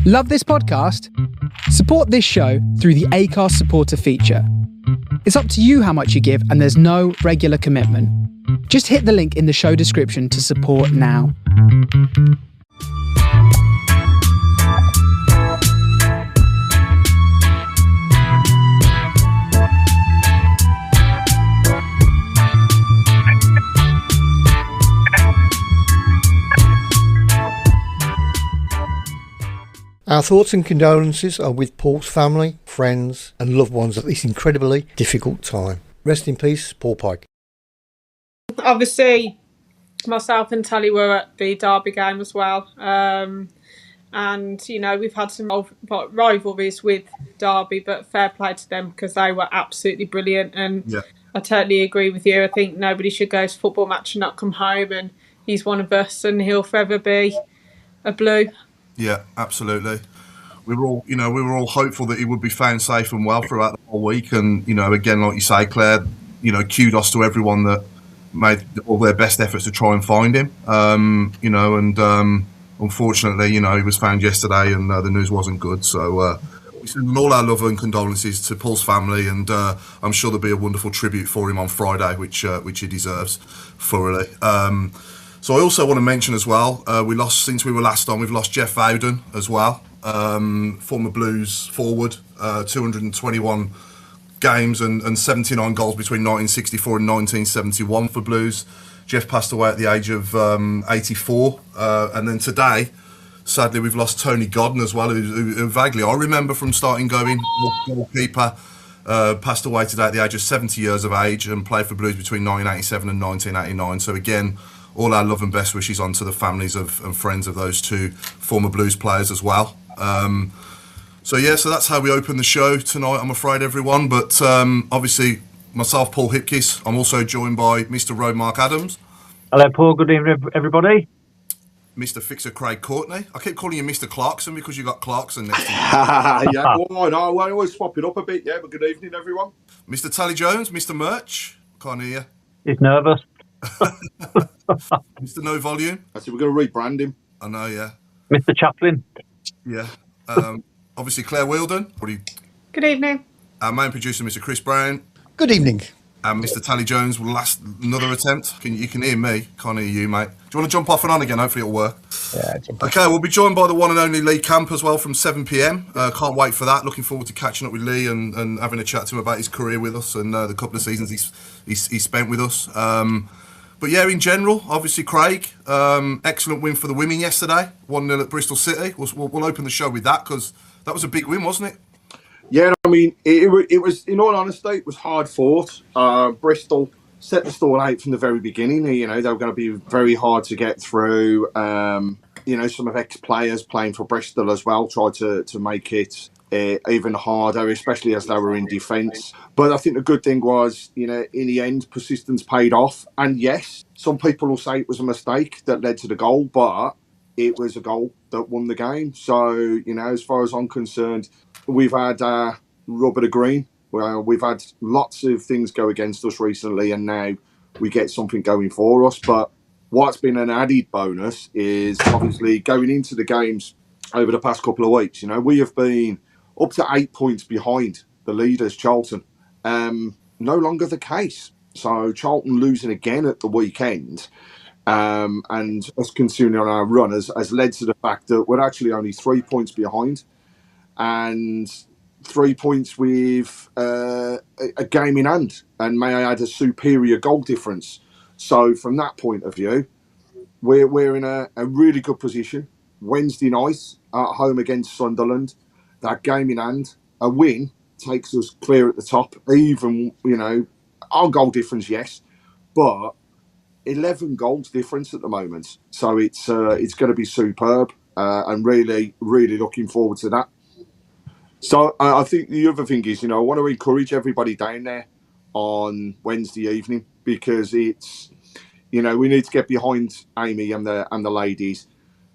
Love this podcast? Support this show through the Acast supporter feature. It's up to you how much you give, and there's no regular commitment. Just hit the link in the show description to support now. Our thoughts and condolences are with Paul's family, friends and loved ones at this incredibly difficult time. Rest in peace, Paul Pike. Obviously, myself and Tally were at the Derby game as well. And, you know, we've had some rivalries with Derby, but fair play to them because they were absolutely brilliant. And yeah. I totally agree with you. I think nobody should go to a football match and not come home. And he's one of us and he'll forever be a Blue. Yeah, absolutely. We were all hopeful that he would be found safe and well throughout the whole week. And, you know, again, like you say, Claire, you know, kudos to everyone that made all their best efforts to try and find him. Unfortunately, you know, he was found yesterday and the news wasn't good. So we send all our love and condolences to Paul's family, and I'm sure there'll be a wonderful tribute for him on Friday, which he deserves thoroughly. So I also want to mention as well, since we were last on, we've lost Jeff Bowden as well, former Blues forward, 221 games and 79 goals between 1964 and 1971 for Blues. Jeff passed away at the age of 84. And then today, sadly, we've lost Tony Godden as well, who vaguely I remember from starting going, goalkeeper. Passed away today at the age of 70 years of age and played for Blues between 1987 and 1989. So again, all our love and best wishes on to the families of and friends of those two former Blues players as well. So that's how we open the show tonight, I'm afraid, everyone. But obviously, myself, Paul Hipkiss. I'm also joined by Mr. Road Mark Adams. Hello, Paul. Good evening, everybody. Mr. Fixer Craig Courtney. I keep calling you Mr. Clarkson because you got Clarkson next to you. Yeah, well, no, I always swap it up a bit, yeah, but good evening, everyone. Mr. Tally Jones, Mr. Merch. Can't hear you. He's nervous. Mr. No Volume. I said we're going to rebrand him. I know, yeah. Mr. Chaplin. Yeah. Obviously, Claire Wheeldon. Good evening. Our main producer, Mr. Chris Brown. Good evening. And Mr. Tally Jones will last another attempt. You can hear me, can't hear you, mate. Do you want to jump off and on again? Hopefully it'll work. Yeah, okay, we'll be joined by the one and only Lee Camp as well from 7 p.m. Can't wait for that. Looking forward to catching up with Lee and having a chat to him about his career with us and the couple of seasons he's spent with us. But yeah, in general, obviously, Craig, excellent win for the women yesterday, 1-0 at Bristol City. We'll open the show with that because that was a big win, wasn't it? Yeah, I mean, it was, in all honesty, it was hard fought. Bristol set the stall out from the very beginning. You know, they were going to be very hard to get through. You know, some of ex-players playing for Bristol as well tried to make it even harder, especially as they were in defence. But I think the good thing was, you know, in the end, persistence paid off. And yes, some people will say it was a mistake that led to the goal, but it was a goal that won the game. So, you know, as far as I'm concerned, we've had rub of the green. We've had lots of things go against us recently, and now we get something going for us. But what's been an added bonus is obviously going into the games over the past couple of weeks. You know, we have been up to 8 points behind the leaders, Charlton. No longer the case. So Charlton losing again at the weekend and us continuing on our run has led to the fact that we're actually only 3 points behind. And 3 points with a game in hand, and may I add, a superior goal difference. So from that point of view, we're in a really good position. Wednesday night at home against Sunderland, that game in hand, a win takes us clear at the top. Even, you know, our goal difference, yes, but 11 goals difference at the moment. So it's going to be superb, and really, really looking forward to that. So I think the other thing is, you know, I want to encourage everybody down there on Wednesday evening because it's, you know, we need to get behind Amy and the ladies.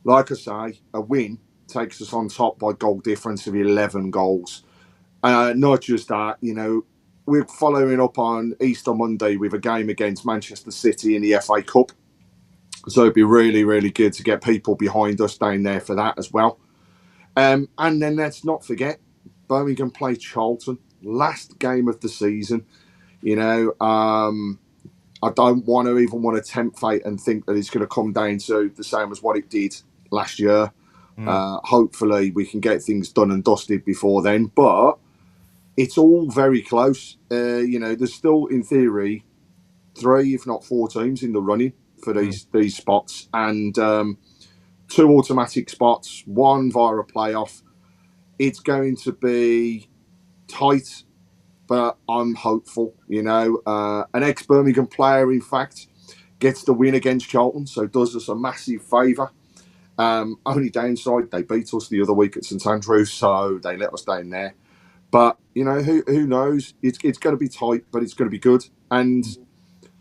Like I say, a win takes us on top by goal difference of 11 goals. Not just that, you know, we're following up on Easter Monday with a game against Manchester City in the FA Cup. So it'd be really, really good to get people behind us down there for that as well. And then let's not forget, Birmingham play Charlton, last game of the season. You know, I don't want to tempt fate and think that it's going to come down to the same as what it did last year. Hopefully we can get things done and dusted before then, but it's all very close. You know, there's still, in theory, 3, if not 4 teams in the running for these spots, and 2 automatic spots, 1 via a playoff. It's going to be tight, but I'm hopeful. You know, an ex-Birmingham player, in fact, gets the win against Charlton, so does us a massive favour. Only downside, they beat us the other week at St Andrews, so they let us down there. But, you know, who knows? It's going to be tight, but it's going to be good. And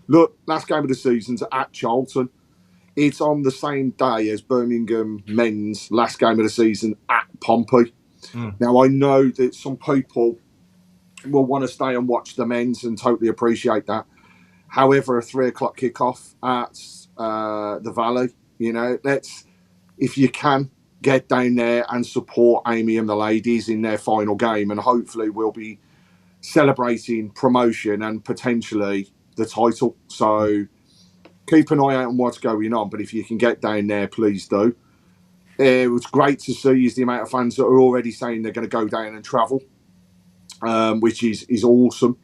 look, last game of the season's at Charlton. It's on the same day as Birmingham men's last game of the season at Pompey. Now, I know that some people will want to stay and watch the men's and totally appreciate that. However, a 3 o'clock kickoff at the Valley, you know, if you can, get down there and support Amy and the ladies in their final game, and hopefully we'll be celebrating promotion and potentially the title. So keep an eye out on what's going on, but if you can get down there, please do. What's great to see is the amount of fans that are already saying they're going to go down and travel, which is awesome.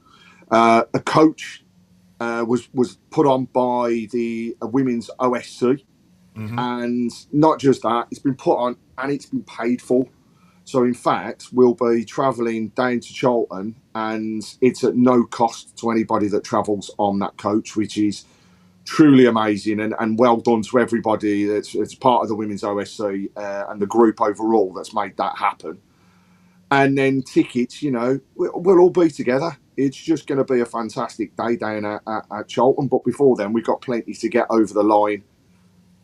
A coach was put on by the women's OSC. And not just that, it's been put on and it's been paid for. So in fact, we'll be travelling down to Charlton, and it's at no cost to anybody that travels on that coach, which is truly amazing, and well done to everybody that's part of the women's OSC and the group overall that's made that happen. And then tickets, you know, we'll all be together. It's just going to be a fantastic day down at Charlton. But before then, we've got plenty to get over the line.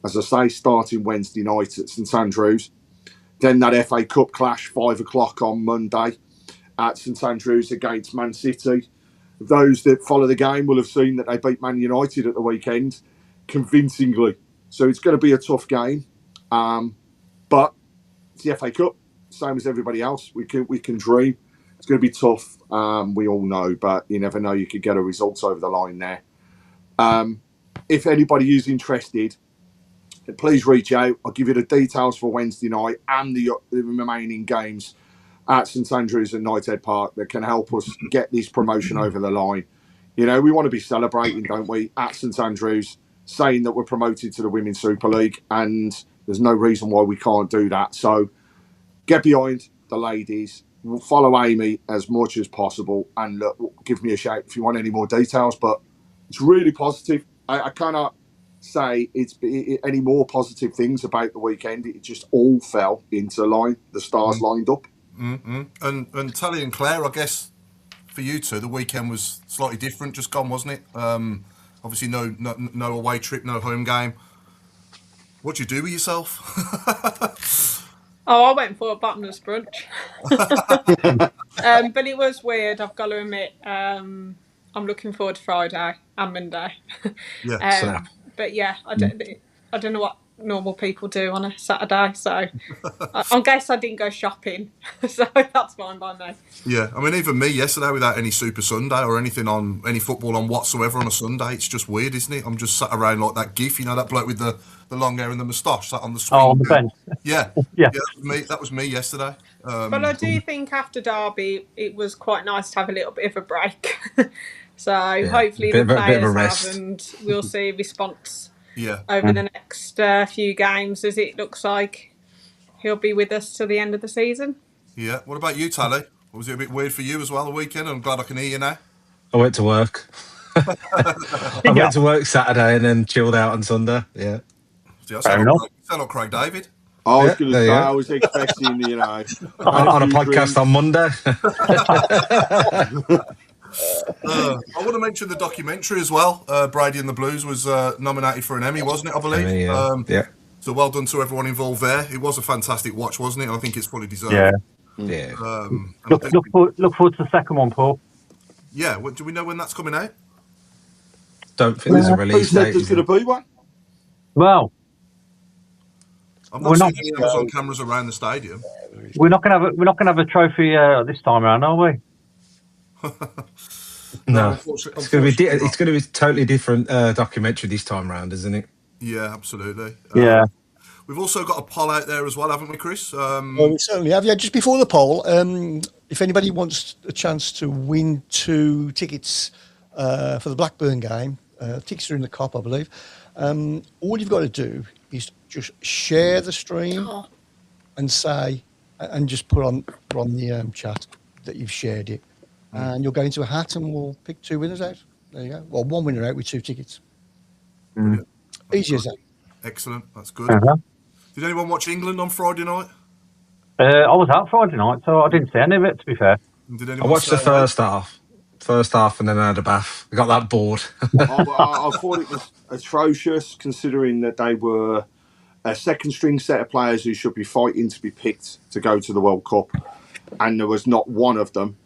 As I say, starting Wednesday night at St Andrews. Then that FA Cup clash, 5 o'clock on Monday at St Andrews against Man City. Those that follow the game will have seen that they beat Man United at the weekend convincingly. So it's going to be a tough game. But it's the FA Cup, same as everybody else. We can dream. It's going to be tough, we all know, but you never know. You could get a result over the line there. If anybody is interested, please reach out. I'll give you the details for Wednesday night and the remaining games at St Andrews and Knighthead Park that can help us get this promotion over the line. You know, we want to be celebrating, don't we, at St Andrews, saying that we're promoted to the Women's Super League, and there's no reason why we can't do that. So get behind the ladies, follow Amy as much as possible, and look, give me a shout if you want any more details. But it's really positive. I cannot say it's any more positive things about the weekend. It just all fell into line. The stars lined up. And Tally and Claire, I guess for you two, the weekend was slightly different, just gone, wasn't it? Obviously, no away trip, no home game. What'd you do with yourself? I went for a bottomless brunch. But it was weird, I've got to admit. I'm looking forward to Friday and Monday. Yeah. But yeah, I don't know what normal people do on a Saturday, so I guess I didn't go shopping, so that's fine by me. Yeah, I mean, even me yesterday without any Super Sunday or anything on any football on whatsoever on a Sunday, it's just weird, isn't it? I'm just sat around like that gif, you know, that bloke with the long hair and the moustache sat on the swing. Oh, on the bench. Yeah, that was me yesterday. But I do think after Derby, it was quite nice to have a little bit of a break. So hopefully the players have, and we'll see a response over the next few games, as it looks like he'll be with us till the end of the season. Yeah. What about you, Tally? Was it a bit weird for you as well the weekend? I'm glad I can hear you now. I went to work. I went to work Saturday and then chilled out on Sunday. Yeah. Sound like Craig David. I was going to say, I was expecting, you know, on a podcast on Monday. I want to mention the documentary as well. Brady and the Blues was nominated for an Emmy, wasn't it? I believe. Emmy, yeah. So well done to everyone involved there. It was a fantastic watch, wasn't it? I think it's fully deserved. Yeah. Yeah. Look forward to the second one, Paul. Yeah. Do we know when that's coming out? Don't think there's a release date. There's going to be one. Well, I've We're not not- seen any Amazon cameras around the stadium. We're not going to have a trophy this time around, are we? No, unfortunately, it's going to be not. it's going to be a totally different documentary this time round, isn't it? Yeah, absolutely. Yeah. We've also got a poll out there as well, haven't we, Chris? Well, we certainly have. Yeah, just before the poll, if anybody wants a chance to win 2 tickets for the Blackburn game, tickets are in the cop, I believe. All you've got to do is just share the stream and say, and just put on the chat that you've shared it, and you'll go into a hat, and we'll pick 2 winners out. There you go. Well, 1 winner out with 2 tickets. Brilliant. Easy as that. Excellent. That's good. Uh-huh. Did anyone watch England on Friday night? I was out Friday night, so I didn't see any of it, to be fair. Did I anyone watched the stay first half, and then I had a bath. I got that bored. I thought it was atrocious, considering that they were a second string set of players who should be fighting to be picked to go to the World Cup, and there was not one of them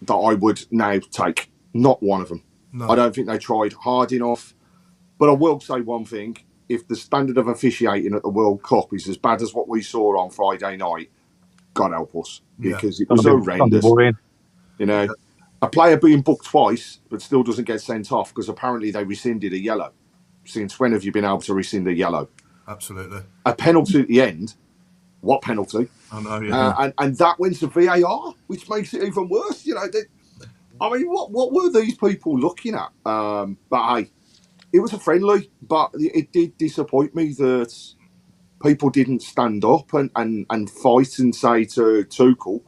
that I would now take. Not one of them. No. I don't think they tried hard enough. But I will say one thing. If the standard of officiating at the World Cup is as bad as what we saw on Friday night, God help us. Because it was horrendous. You know, a player being booked twice but still doesn't get sent off because apparently they rescinded a yellow. Since when have you been able to rescind a yellow? Absolutely. A penalty at the end. What penalty? I know, yeah. And that went to VAR, which makes it even worse. You know, what were these people looking at? But hey, it was a friendly, but it did disappoint me that people didn't stand up and fight and say to Tuchel,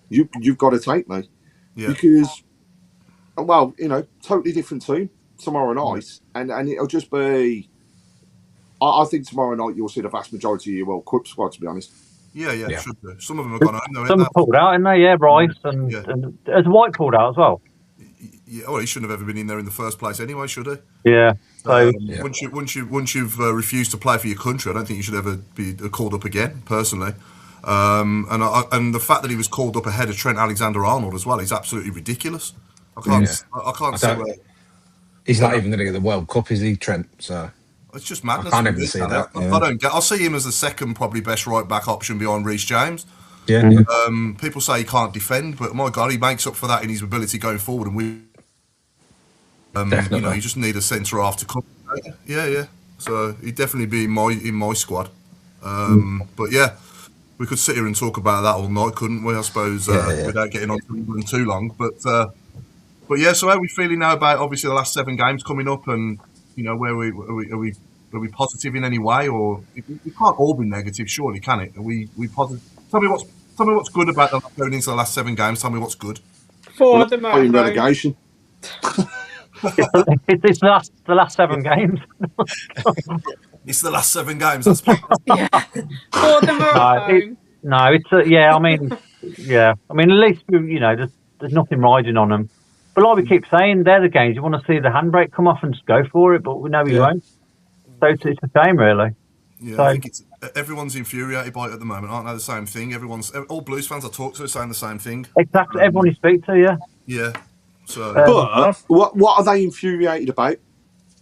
you've got to take me. Yeah. Because, well, you know, totally different team tomorrow night. And it'll just be... I think tomorrow night you'll see the vast majority of your World Cup squad, to be honest. Yeah, should do. Some of them have gone home, though. Some pulled out, haven't they? Yeah, Bryce and has White pulled out as well? Yeah, well, he shouldn't have ever been in there in the first place anyway, should he? Yeah. So once you've refused to play for your country, I don't think you should ever be called up again. Personally, and the fact that he was called up ahead of Trent Alexander-Arnold as well is absolutely ridiculous. I can't see. He's not even going to get the World Cup, is he, Trent? So it's just madness. I can't even see that. I don't get. I'll see him as the second, probably best right back option behind Reece James. Yeah. People say he can't defend, but my God, he makes up for that in his ability going forward, and we. You know, you just need a centre half to come. Yeah. So he'd definitely be in my squad. But yeah, we could sit here and talk about that all night, couldn't we? I suppose without getting on to England too long. But yeah. So how are we feeling now about obviously the last 7 games coming up, and you know, are we positive in any way, or it can't all be negative, surely, can it? Are we positive? Tell me what's good about going into the last 7 games. Tell me what's good. For the moment, relegation. it's the last 7 games. It's the last 7 games. That's For the moment. No, it's I mean, at least you know there's nothing riding on them. But like we keep saying, they're the games you want to see the handbrake come off and just go for it, but we know we won't. So it's a shame, really. Yeah, so, I think everyone's infuriated by it at the moment, aren't they? The same thing. All Blues fans I talk to are saying the same thing. Exactly, everyone you speak to, yeah. Yeah. So, but what are they infuriated about?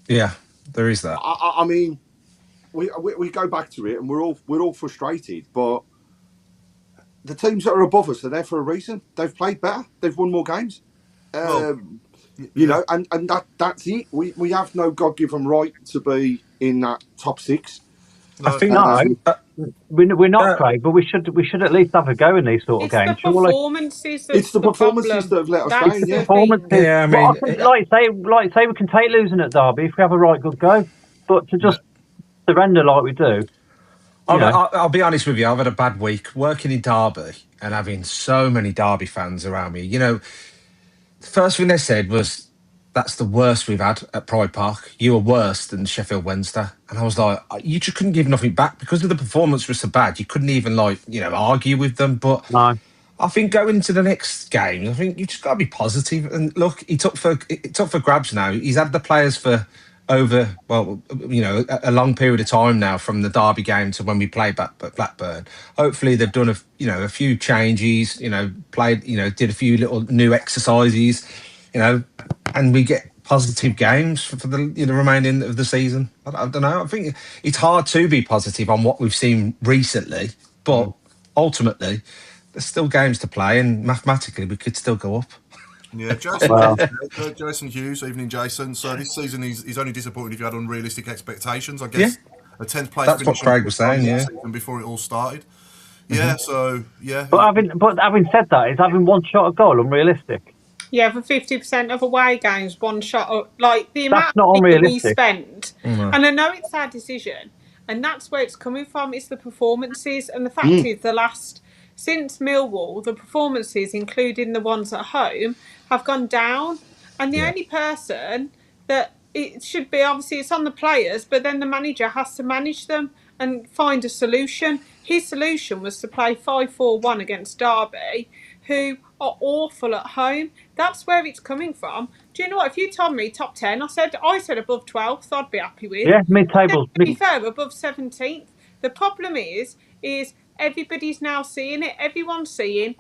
Yeah, there is that. I mean, we go back to it, and we're all frustrated. But the teams that are above us are there for a reason. They've played better. They've won more games. You know, and that's it. We have no God-given right to be in that top 6. I think we're not, Craig, but we should at least have a go in these sort of games. It's the performances that have let us down. Yeah, performances. Yeah, I mean, like say, we can take losing at Derby if we have a right good go, but to just surrender like we do. I'll be honest with you. I've had a bad week working in Derby and having so many Derby fans around me. You know, the first thing they said was, "That's the worst we've had at Pride Park. You were worse than Sheffield Wednesday." And I was like, you just couldn't give nothing back because of the performance was so bad. You couldn't even argue with them. But no. I think going into the next game, I think you just got to be positive. And look, it took for grabs now. He's had the players for over, a long period of time now, from the Derby game to when we played Blackburn. Hopefully they've done a few changes, did a few little new exercises, and we get positive games for the remaining of the season. I don't know. I think it's hard to be positive on what we've seen recently, but ultimately, there's still games to play, and mathematically, we could still go up. Yeah, Jason Hughes, evening, Jason. So this season, he's only disappointed if you had unrealistic expectations. I guess a 10th place. That's what Craig was saying. Yeah, before it all started. Yeah, so yeah. But having said that, is having one shot a goal unrealistic? Yeah, for 50% of away games, one shot. Like the amount not of money we unrealistic. spend, and I know it's our decision, and that's where it's coming from. It's the performances, and the fact is, since Millwall, the performances, including the ones at home, have gone down, and the only person that it should be, obviously, it's on the players, but then the manager has to manage them and find a solution. His solution was to play 5-4-1 against Derby, who are awful at home. That's where it's coming from. Do you know what? If you told me top 10, I said above 12th, I'd be happy with. Yeah, mid-table. To be fair, above 17th. The problem is everybody's now seeing it. Everyone's seeing,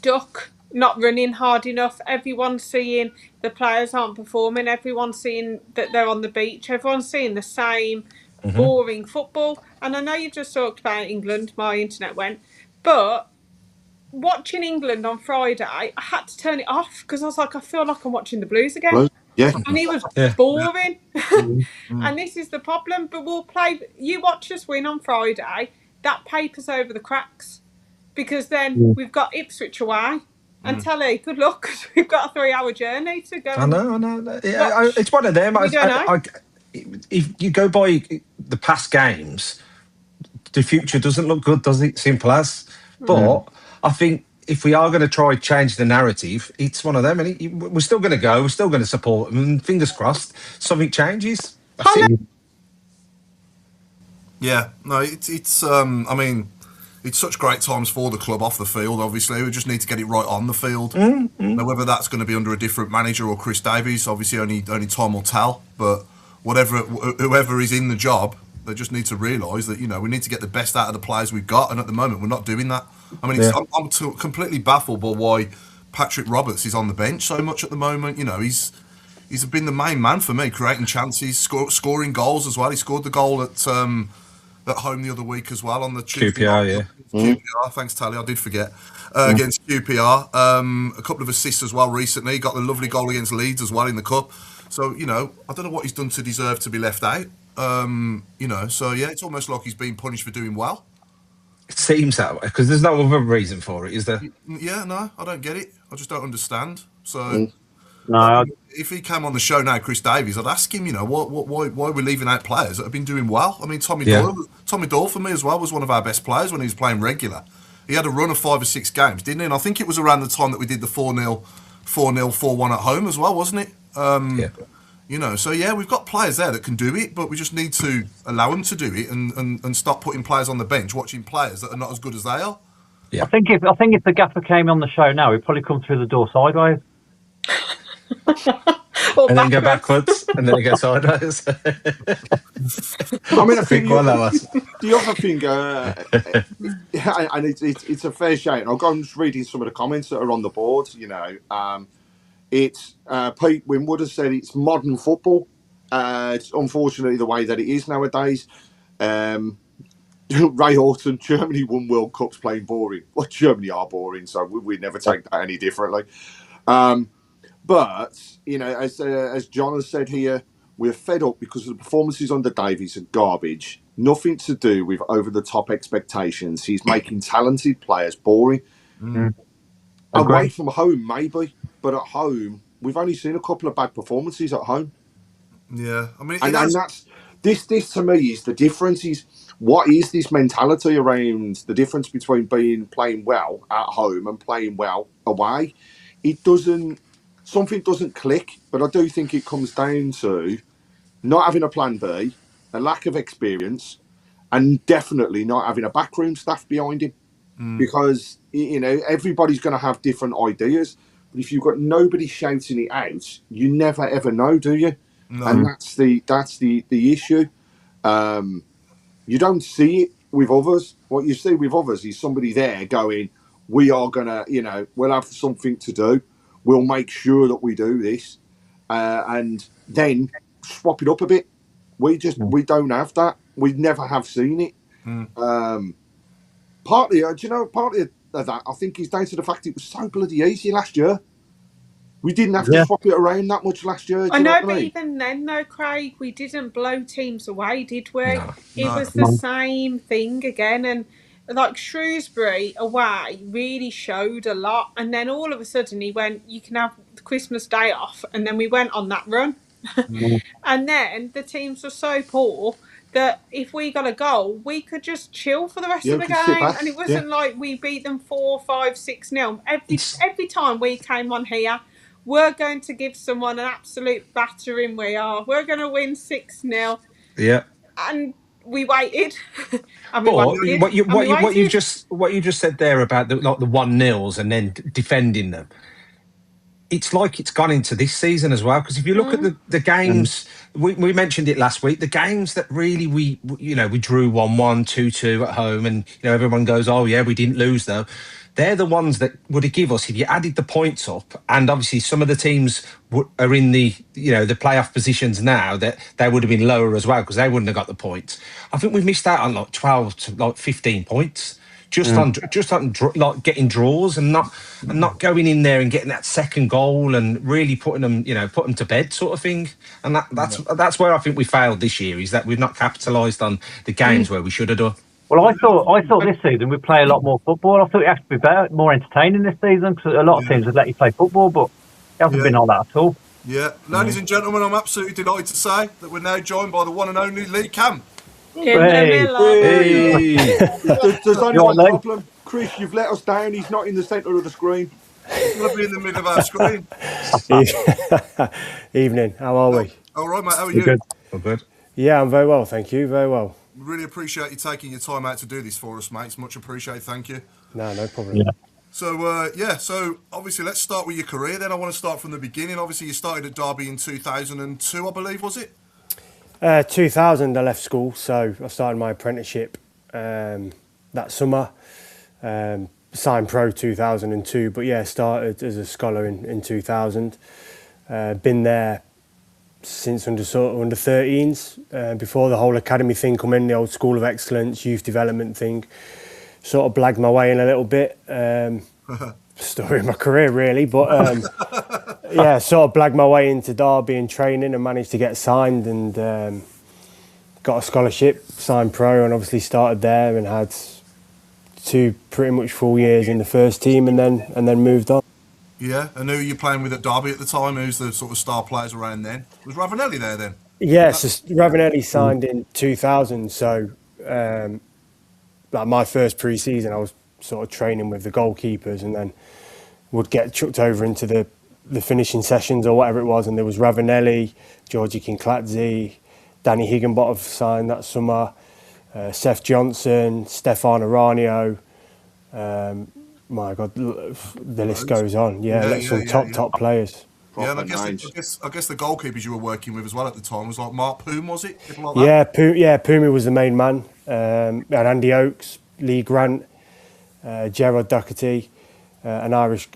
Duck not running hard enough. Everyone's seeing the players aren't performing. Everyone's seeing that they're on the beach. Everyone's seeing the same boring football. And I know you've just talked about England. My internet went. But watching England on Friday, I had to turn it off because I was like, I feel like I'm watching the Blues again. Yeah. And it was boring. And this is the problem. But we'll play. You watch us win on Friday, that papers over the cracks. Because then we've got Ipswich away. And Telly, good luck, because we've got a 3-hour journey to go. I know. Yeah, it's one of them. If you go by the past games, the future doesn't look good, does it? Simple as. But I think if we are going to try change the narrative, it's one of them. And we're still going to go. We're still going to support them. And fingers crossed, something changes. That's it. Yeah, no, it's. I mean, it's such great times for the club off the field. Obviously, we just need to get it right on the field. Now, whether that's going to be under a different manager or Chris Davies, obviously only time will tell. But whoever is in the job, they just need to realise that we need to get the best out of the players we've got, and at the moment we're not doing that. I mean, I'm completely baffled by why Patrick Roberts is on the bench so much at the moment. He's been the main man for me, creating chances, scoring goals as well. He scored the goal at home the other week as well on the QPR. QPR, thanks Tally, I did forget against QPR. A couple of assists as well recently. He got the lovely goal against Leeds as well in the cup. So I don't know what he's done to deserve to be left out. So yeah, it's almost like he's being punished for doing well. It seems that way because there's no other reason for it, is there? Yeah, no, I don't get it. I just don't understand. So no, if he came on the show now, Chris Davies, I'd ask him, why we're leaving out players that have been doing well. I mean, Tommy Doyle for me as well was one of our best players when he was playing regular. He had a run of 5 or 6 games, didn't he? And I think it was around the time that we did the 4-0, 4-1 at home as well, wasn't it? So yeah, we've got players there that can do it, but we just need to allow them to do it and stop putting players on the bench, watching players that are not as good as they are. Yeah. I think if the gaffer came on the show now, he'd probably come through the door sideways. And then go backwards, and then go sideways. I mean, I think the other thing, and it's a fair shame. I'll go and just reading some of the comments that are on the board. It's Pete Winwood has said it's modern football. It's unfortunately the way that it is nowadays. Ray Horton, Germany won World Cups playing boring. Well, Germany are boring, so we never take that any differently. But as John has said here, we're fed up because the performances under Davies are garbage. Nothing to do with over-the-top expectations. He's making talented players boring. Away from home, maybe, but at home, we've only seen a couple of bad performances at home. Yeah, I mean, and that's this to me is the difference. Is what is this mentality around the difference between playing well at home and playing well away? Something doesn't click, but I do think it comes down to not having a plan B, a lack of experience, and definitely not having a backroom staff behind him. Because everybody's going to have different ideas, but if you've got nobody shouting it out, you never ever know, do you? No. And that's the issue. You don't see it with others. What you see with others is somebody there going, "We are gonna, we'll have something to do. We'll make sure that we do this." and then swap it up a bit. We don't have that. We never have seen it. Partly, partly of that, I think is down to the fact it was so bloody easy last year. We didn't have to swap it around that much last year. I know, but even then, though, Craig, we didn't blow teams away, did we? No. It was the same thing again. And like Shrewsbury away really showed a lot. And then all of a sudden he went, you can have the Christmas Day off. And then we went on that run. And then the teams were so poor that if we got a goal, we could just chill for the rest of the game. And it wasn't like we beat them 4-5-6-0. Every time we came on here, we're going to give someone an absolute battering. We're going to win 6-0. Yeah. And we waited. What you just said there about the 1-0s and then defending them. It's like it's gone into this season as well, because if you look at the games, we mentioned it last week, the games that really we drew 1-1, 2-2 at home, and everyone goes, oh yeah, we didn't lose though. They're the ones that would have give us, if you added the points up, and obviously some of the teams are in the the playoff positions now, that they would have been lower as well because they wouldn't have got the points. I think we've missed out on like 12 to 15 points. Just on like getting draws and not going in there and getting that second goal and really putting them to bed sort of thing. And that's where I think we failed this year, is that we've not capitalised on the games where we should have done. Well, I thought this season we'd play a lot more football. I thought it had to be better, more entertaining this season, because a lot of teams would let you play football, but it hasn't been like that at all. Yeah, ladies and gentlemen, I'm absolutely delighted to say that we're now joined by the one and only Lee Camp. In the middle. There's only one problem. Chris, you've let us down. He's not in the centre of the screen. He's going to be in the middle of our screen. Evening. How are we? All right, mate. How are you? Good. All good. Yeah, I'm very well, thank you. Very well. Really appreciate you taking your time out to do this for us, mate. It's much appreciated. Thank you. No problem. Yeah. So obviously let's start with your career then. I want to start from the beginning. Obviously you started at Derby in 2002, I believe, was it? 2000 I left school, so I started my apprenticeship that summer. Signed pro 2002, but yeah, started as a scholar in 2000. Been there since under 13s, before the whole academy thing come in, the old School of Excellence, youth development thing. Sort of blagged my way in a little bit. Story of my career, really. But yeah, sort of blagged my way into Derby and training and managed to get signed and got a scholarship, signed pro, and obviously started there and had 2 pretty much full years in the first team and then moved on. Yeah, and who were you playing with at Derby at the time? Who's the sort of star players around then? Was Ravanelli there then? Yes, Ravanelli signed in 2000, so like my first pre-season I was sort of training with the goalkeepers and then would get chucked over into the finishing sessions or whatever it was, and there was Ravanelli, Georgie Kinkladze, Danny Higginbottom signed that summer, Seth Johnson, Stefan Aranio, my God, the list goes on. Some top players. Yeah, and I guess the goalkeepers you were working with as well at the time was like Mark Poom, was it? People like that? Pumi was the main man. And Andy Oakes, Lee Grant, Gerard Doherty, an Irish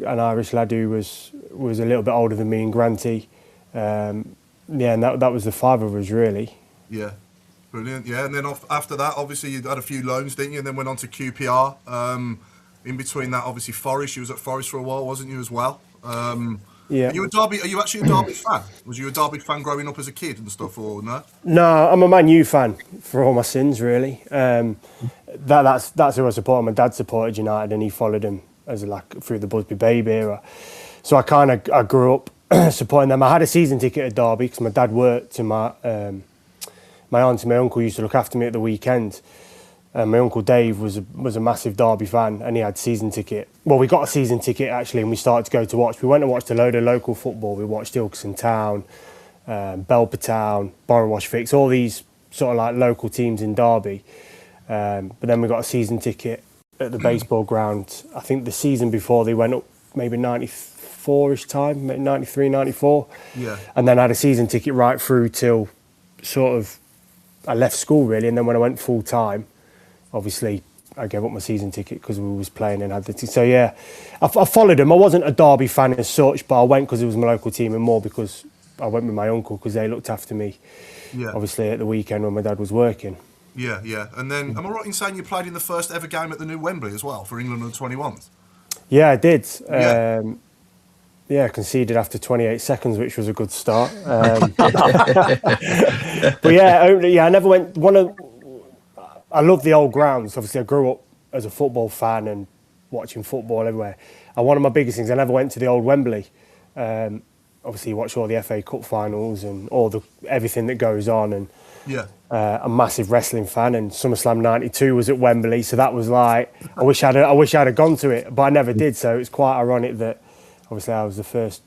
lad who was a little bit older than me, and Granty. And that was the 5 of us really. Yeah, brilliant. Yeah, and then after that, obviously you had a few loans, didn't you? And then went on to QPR. In between that, obviously Forest. You was at Forest for a while, wasn't you, as well? Yeah. Are you actually a Derby fan? Was you a Derby fan growing up as a kid and stuff, or no? No, I'm a Man U fan for all my sins, really. That's who I support. My dad supported United, and he followed him as through the Busby Babe era. So I grew up supporting them. I had a season ticket at Derby because my dad worked, and my aunt and my uncle used to look after me at the weekend. My uncle Dave was a massive Derby fan, and he had season ticket. Well, we got a season ticket actually, and we started to go to watch. We went and watched a load of local football. We watched Ilkeston Town, Belper Town, Borrowash Fix, all these sort of like local teams in Derby. But then we got a season ticket at the baseball ground. I think the season before they went up, maybe 94-ish time, 93, 94. Yeah. And then I had a season ticket right through till sort of I left school really, and then when I went full time, obviously, I gave up my season ticket because we was playing and had the so yeah, I followed him. I wasn't a Derby fan as such, but I went because it was my local team and more because I went with my uncle because they looked after me. Yeah. Obviously at the weekend when my dad was working. Yeah, yeah. And then, am I right in saying you played in the first ever game at the new Wembley as well for England under 21s? Yeah, I did. Yeah. Yeah, conceded after 28 seconds, which was a good start. But yeah, I never went. I love the old grounds. Obviously, I grew up as a football fan and watching football everywhere. And one of my biggest things, I never went to the old Wembley. Obviously, you watch all the FA Cup finals and everything that goes on. And Yeah. a massive wrestling fan, and SummerSlam '92 was at Wembley, so that was like I wish I'd have gone to it, but I never did. So it's quite ironic that obviously I was the first.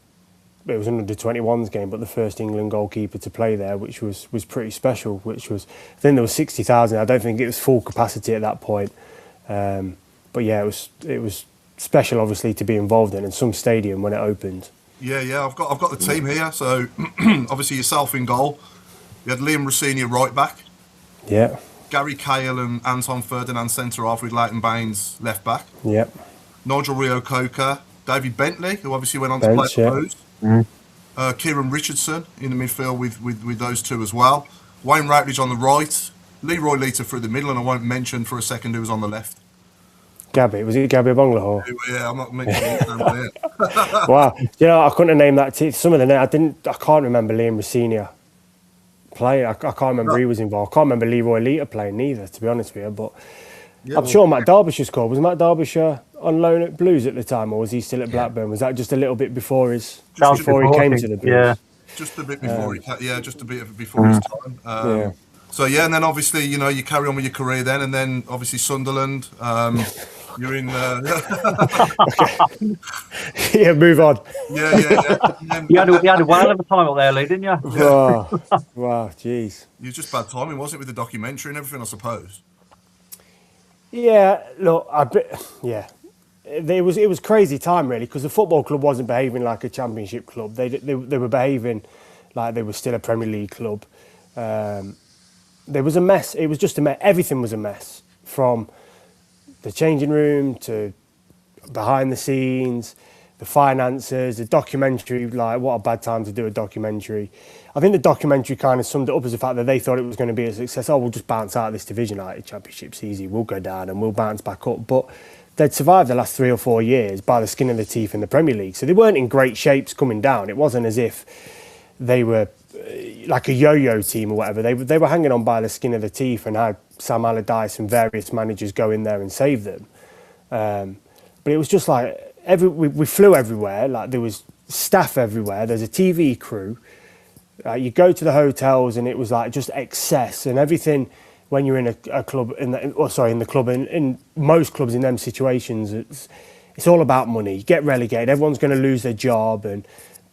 It was an under 21s game, but the first England goalkeeper to play there, which was pretty special. Which was, I think there was 60,000. I don't think it was full capacity at that point, but yeah, it was special, obviously, to be involved in some stadium when it opened. Yeah, yeah. I've got the team here. So obviously yourself in goal. You had Liam Rossini right back. Yeah. Gary Cahill and Anton Ferdinand centre half with Leighton Baines left back. Yep. Nigel Rio-Coker, David Bentley, who obviously went on to play for Blues. Kieran Richardson in the midfield with those two as well. Wayne Routledge on the right. Leroy Lita through the middle, and I won't mention for a second who was on the left. Gabby, was it Gabby Bonglahor? Yeah, I'm not mentioning his name here. Wow. You know, I couldn't have named that team. Some of the I can't remember Liam Rossini playing. I can't remember he was involved. I can't remember Leroy Lita playing neither, to be honest with you. But yeah, I'm sure Matt Derbyshire scored. Was Matt Derbyshire on loan at Blues at the time, or was he still at Blackburn? Was that just a little bit before he came to the Blues? Yeah, just a bit before just a bit before his time. So yeah, and then obviously you carry on with your career then, and then obviously Sunderland. You're in. Yeah, move on. Yeah. You had a while of a time up there, Lee, didn't you? Wow, jeez. It was just bad timing, wasn't it, with the documentary and everything, I suppose? Yeah, look, it was crazy time really, because the football club wasn't behaving like a Championship club. They were behaving like they were still a Premier League club. There was a mess. It was just a mess. Everything was a mess, from the changing room to behind the scenes, the finances, the documentary. Like, what a bad time to do a documentary. I think the documentary kind of summed it up as the fact that they thought it was going to be a success. Oh, we'll just bounce out of this division, like the Championship's easy, we'll go down and we'll bounce back up. But they'd survived the last 3 or 4 years by the skin of their teeth in the Premier League. So they weren't in great shapes coming down. It wasn't as if they were like a yo-yo team or whatever. They were hanging on by the skin of their teeth, and had Sam Allardyce and various managers go in there and save them. But it was just like we flew everywhere. Like, there was staff everywhere. There's a TV crew. You go to the hotels, and it was like just excess and everything. When you're in a club in the club, in most clubs in them situations, it's all about money. You get relegated, everyone's going to lose their job, and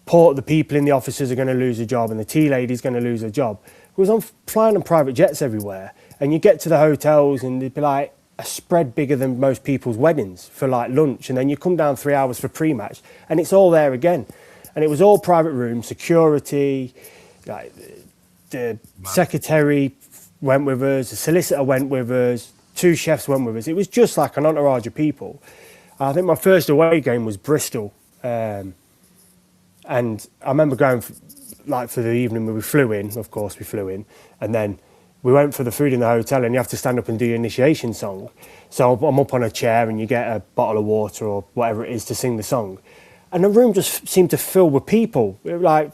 the people in the offices are going to lose their job, and the tea lady's going to lose her job. It was flying on private jets everywhere, and you get to the hotels, and it'd be like a spread bigger than most people's weddings for like lunch, and then you come down 3 hours for pre-match, and it's all there again, and it was all private rooms, security, like the secretary went with us, the solicitor went with us, 2 chefs went with us. It was just like an entourage of people. I think my first away game was Bristol, and I remember going for the evening when we flew in. Of course, we flew in, and then we went for the food in the hotel, and you have to stand up and do your initiation song. So I'm up on a chair, and you get a bottle of water or whatever it is to sing the song, and the room just seemed to fill with people. Like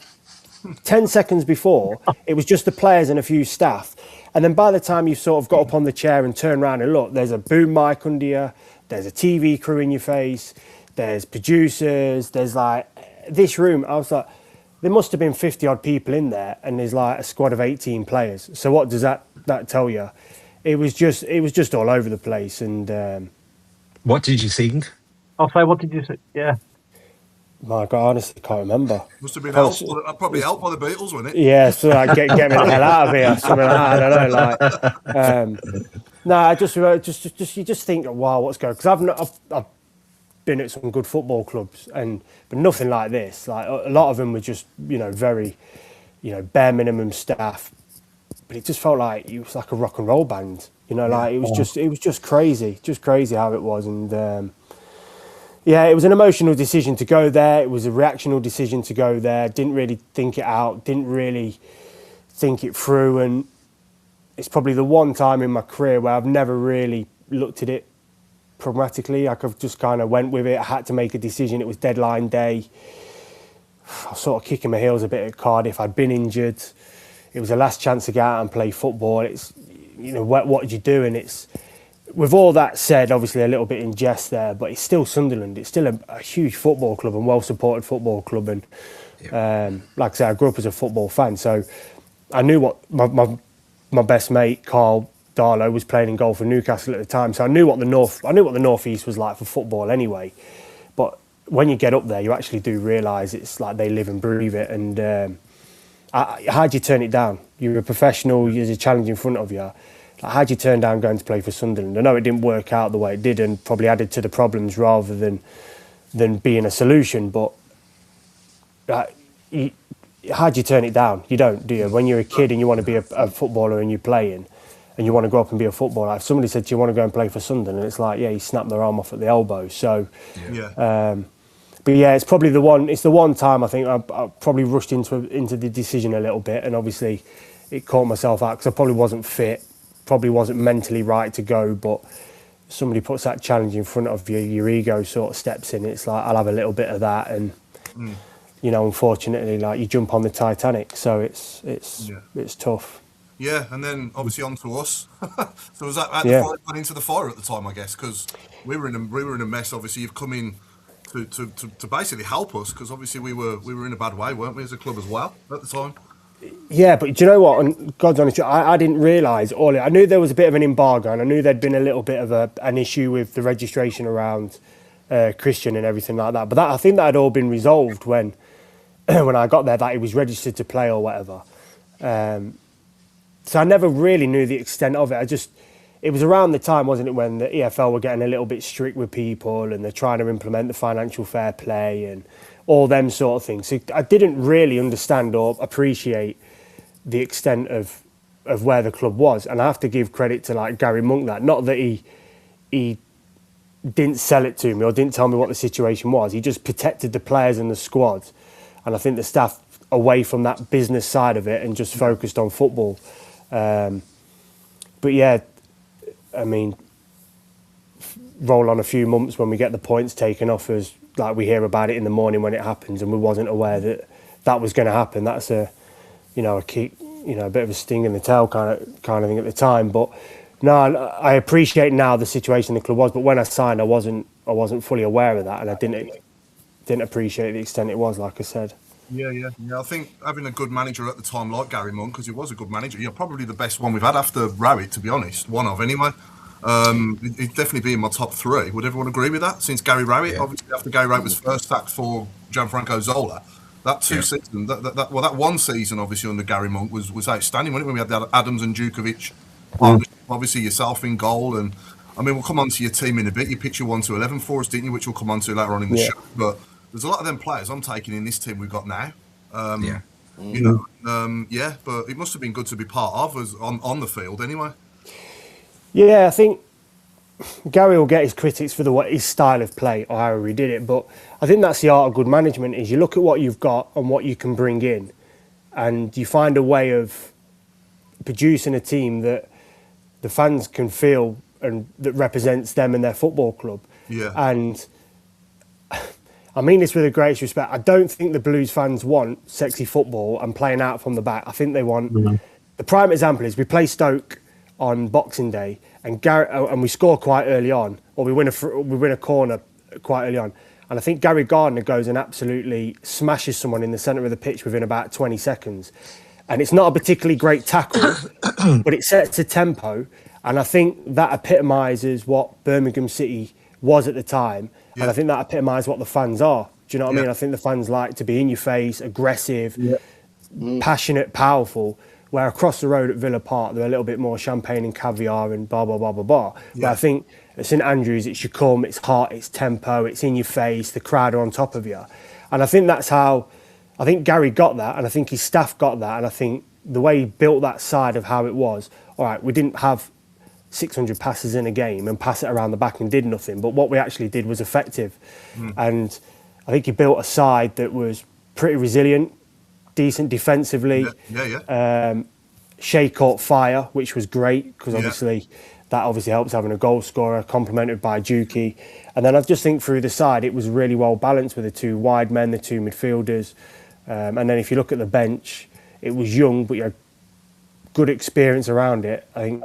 10 seconds before, it was just the players and a few staff. And then by the time you sort of got up on the chair and turned around and looked, there's a boom mic under you, there's a TV crew in your face, there's producers, there's like this room. I was like, there must have been 50 odd people in there, and there's like a squad of 18 players. So what does that tell you? It was just all over the place. And what did you sing? I'll say, what did you say? Yeah. My God, I honestly can't remember. Must have been probably helped by the Beatles, wasn't it? Yeah, so like get me the hell out of here, something like that. I don't know, like. No, I just you just think, wow, what's going? Because I've been at some good football clubs, but nothing like this. Like, a lot of them were just very, bare minimum staff, but it just felt like it was like a rock and roll band. Like, it was just crazy how it was, and. Yeah, it was an emotional decision to go there. It was a reactional decision to go there. Didn't really think it out. Didn't really think it through. And it's probably the one time in my career where I've never really looked at it pragmatically. Like I've just kind of went with it. I had to make a decision. It was deadline day. I was sort of kicking my heels a bit at Cardiff. I'd been injured. It was the last chance to get out and play football. It's, you know, what did you do? And it's, with all that said, obviously a little bit in jest there, but it's still Sunderland. It's still a huge football club and well-supported football club. And like I said, I grew up as a football fan, so I knew what my best mate Carl Darlow was playing in goal for Newcastle at the time. So I knew what the North East was like for football anyway. But when you get up there, you actually do realise it's like they live and breathe it. And how'd you turn it down? You're a professional. There's a challenge in front of you. How'd you turn down going to play for Sunderland? I know it didn't work out the way it did and probably added to the problems rather than being a solution, but how'd you turn it down? You don't, do you? When you're a kid and you want to be a footballer and you're playing and you want to grow up and be a footballer, if somebody said to you, want to go and play for Sunderland, and it's like, yeah, you snap their arm off at the elbow. So, but yeah, it's probably the one time I think I probably rushed into the decision a little bit, and obviously it caught myself out because I probably wasn't fit. Probably wasn't mentally right to go, but somebody puts that challenge in front of you, your ego sort of steps in. It's like, I'll have a little bit of that, and you know, unfortunately, like you jump on the Titanic, so it's tough. Yeah, and then obviously on to us. So was that at the fire, put into the fire at the time, I guess, because we were in a mess. Obviously, you've come in to basically help us, because obviously we were in a bad way, weren't we, as a club as well at the time? Yeah, but do you know what? And God's honest, I didn't realise all it. I knew there was a bit of an embargo, and I knew there'd been a little bit of an issue with the registration around Christian and everything like that. But I think that had all been resolved when I got there, that he was registered to play or whatever. So I never really knew the extent of it. It was around the time, wasn't it, when the EFL were getting a little bit strict with people and they're trying to implement the financial fair play and all them sort of things. So I didn't really understand or appreciate the extent of where the club was. And I have to give credit to like Gary Monk that. Not that he didn't sell it to me or didn't tell me what the situation was. He just protected the players and the squad. And I think the staff away from that business side of it and just focused on football. But yeah, I mean, roll on a few months when we get the points taken off us, like we hear about it in the morning when it happens, and we wasn't aware that was going to happen. That's a bit of a sting in the tail kind of thing at the time. But no, I appreciate now the situation the club was. But when I signed, I wasn't fully aware of that, and I didn't appreciate the extent it was. Like I said. Yeah. I think having a good manager at the time, like Gary Monk, because he was a good manager, probably the best one we've had after Rowett, to be honest. One of anyway. He'd definitely be in my top three. Would everyone agree with that? Since Gary Rowett, obviously after Gary Rowett was first sacked for Gianfranco Zola, that season, that one season obviously under Gary Monk was outstanding, wasn't it? When we had the Adams and Djukovic partnership, obviously yourself in goal, and I mean we'll come on to your team in a bit. You picked your 1 to 11 for us, didn't you? Which we'll come on to later on in the show. But there's a lot of them players I'm taking in this team we've got now. But it must have been good to be part of us on the field anyway. Yeah, I think Gary will get his critics for his style of play or how he did it, but I think that's the art of good management, is you look at what you've got and what you can bring in, and you find a way of producing a team that the fans can feel and that represents them and their football club. Yeah. And I mean this with the greatest respect. I don't think the Blues fans want sexy football and playing out from the back. I think they want... The prime example is we play Stoke on Boxing Day, and we score quite early on, or we win a corner quite early on. And I think Gary Gardner goes and absolutely smashes someone in the centre of the pitch within about 20 seconds. And it's not a particularly great tackle, but it sets a tempo. And I think that epitomises what Birmingham City was at the time. Yeah. And I think that epitomises what the fans are. Do you know what I mean? I think the fans like to be in your face, aggressive, passionate, powerful. Where across the road at Villa Park, they're a little bit more champagne and caviar and blah, blah, blah, blah, blah. Yeah. But I think at St Andrews, it's your come, it's hot, it's tempo, it's in your face, the crowd are on top of you. And I think that's how... I think Gary got that, and I think his staff got that, and I think the way he built that side of how it was, all right, we didn't have 600 passes in a game and pass it around the back and did nothing. But what we actually did was effective. And I think he built a side that was pretty resilient, decent defensively. Shea caught fire, which was great because obviously that obviously helps having a goal scorer complemented by Juki. And then I just think through the side, it was really well balanced with the two wide men, the two midfielders. And then if you look at the bench, it was young, but you had good experience around it. I think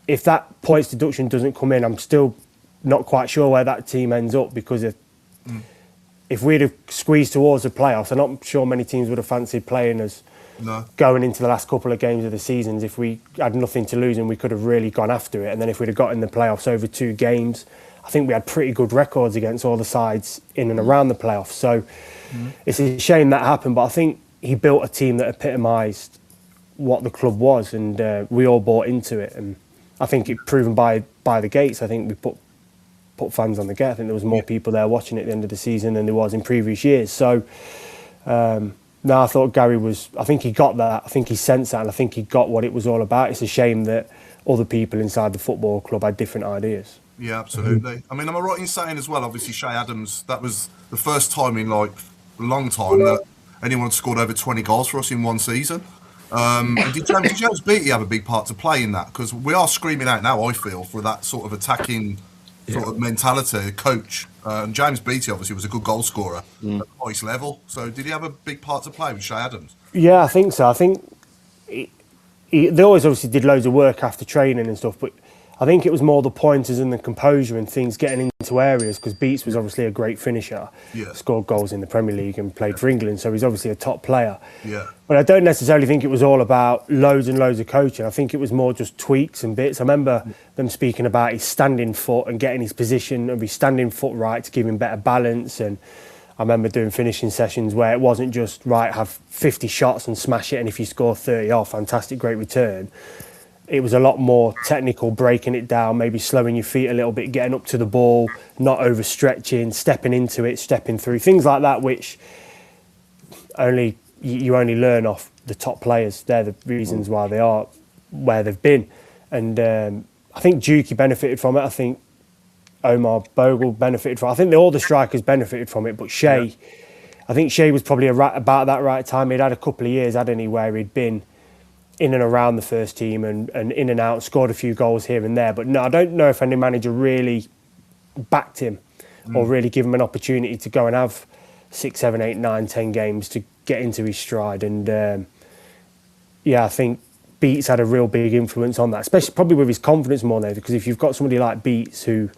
if that points deduction doesn't come in, I'm still not quite sure where that team ends up, because if we'd have squeezed towards the playoffs, I'm not sure many teams would have fancied playing us going into the last couple of games of the seasons. If we had nothing to lose and we could have really gone after it, and then if we'd have got in the playoffs over 2 games, I think we had pretty good records against all the sides in and around the playoffs. So it's a shame that happened, but I think he built a team that epitomised what the club was, and we all bought into it. And I think it proven by the gates. I think we put fans on the gate. I think there was more people there watching at the end of the season than there was in previous years. So no, I thought Gary was, I think he got that. I think he sensed that, and I think he got what it was all about. It's a shame that other people inside the football club had different ideas. Yeah, absolutely. I mean, am I right in saying as well, obviously Shea Adams, that was the first time in like a long time that anyone had scored over 20 goals for us in one season. And did James Beattie have a big part to play in that? Because we are screaming out now, I feel, for that sort of attacking sort of mentality, coach. And James Beattie obviously was a good goal scorer at the highest level. So did he have a big part to play with Shea Adams? Yeah, I think so. I think they always obviously did loads of work after training and stuff, but I think it was more the pointers and the composure and things getting into areas, because Beats was obviously a great finisher, scored goals in the Premier League and played for England, so he's obviously a top player. But I don't necessarily think it was all about loads and loads of coaching. I think it was more just tweaks and bits. I remember them speaking about his standing foot and getting his position of his standing foot right to give him better balance. And I remember doing finishing sessions where it wasn't just, right, have 50 shots and smash it, and if you score 30, oh, fantastic, great return. It was a lot more technical, breaking it down, maybe slowing your feet a little bit, getting up to the ball, not overstretching, stepping into it, stepping through, things like that, which you only learn off the top players. They're the reasons why they are where they've been. And I think Juki benefited from it. I think Omar Bogle benefited from it. I think all the strikers benefited from it, but Shea, I think Shea was probably about that right time. He'd had a couple of years, hadn't he, where he'd been in and around the first team and in and out, scored a few goals here and there. But no, I don't know if any manager really backed him or really give him an opportunity to go and have 6, 7, 8, 9, 10 games to get into his stride. And I think Beats had a real big influence on that, especially probably with his confidence more now, because if you've got somebody like Beats who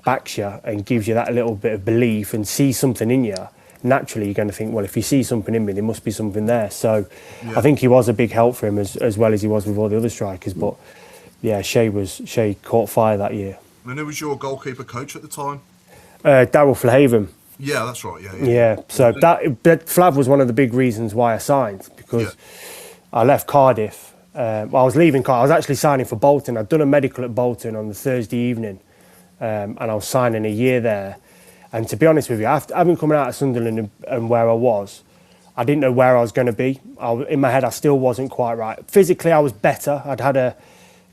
backs you and gives you that little bit of belief and sees something in you, naturally you're going to think, well, if you see something in me, there must be something there. So I think he was a big help for him as well as he was with all the other strikers. But yeah, Shea caught fire that year. And who was your goalkeeper coach at the time? Darryl Flahaven. Yeah, that's right. Yeah. So that Flav was one of the big reasons why I signed, because I left Cardiff. I was leaving Cardiff. I was actually signing for Bolton. I'd done a medical at Bolton on the Thursday evening, and I was signing a year there. And to be honest with you, after having come out of Sunderland and where I was, I didn't know where I was going to be. In my head, I still wasn't quite right. Physically, I was better. I'd had a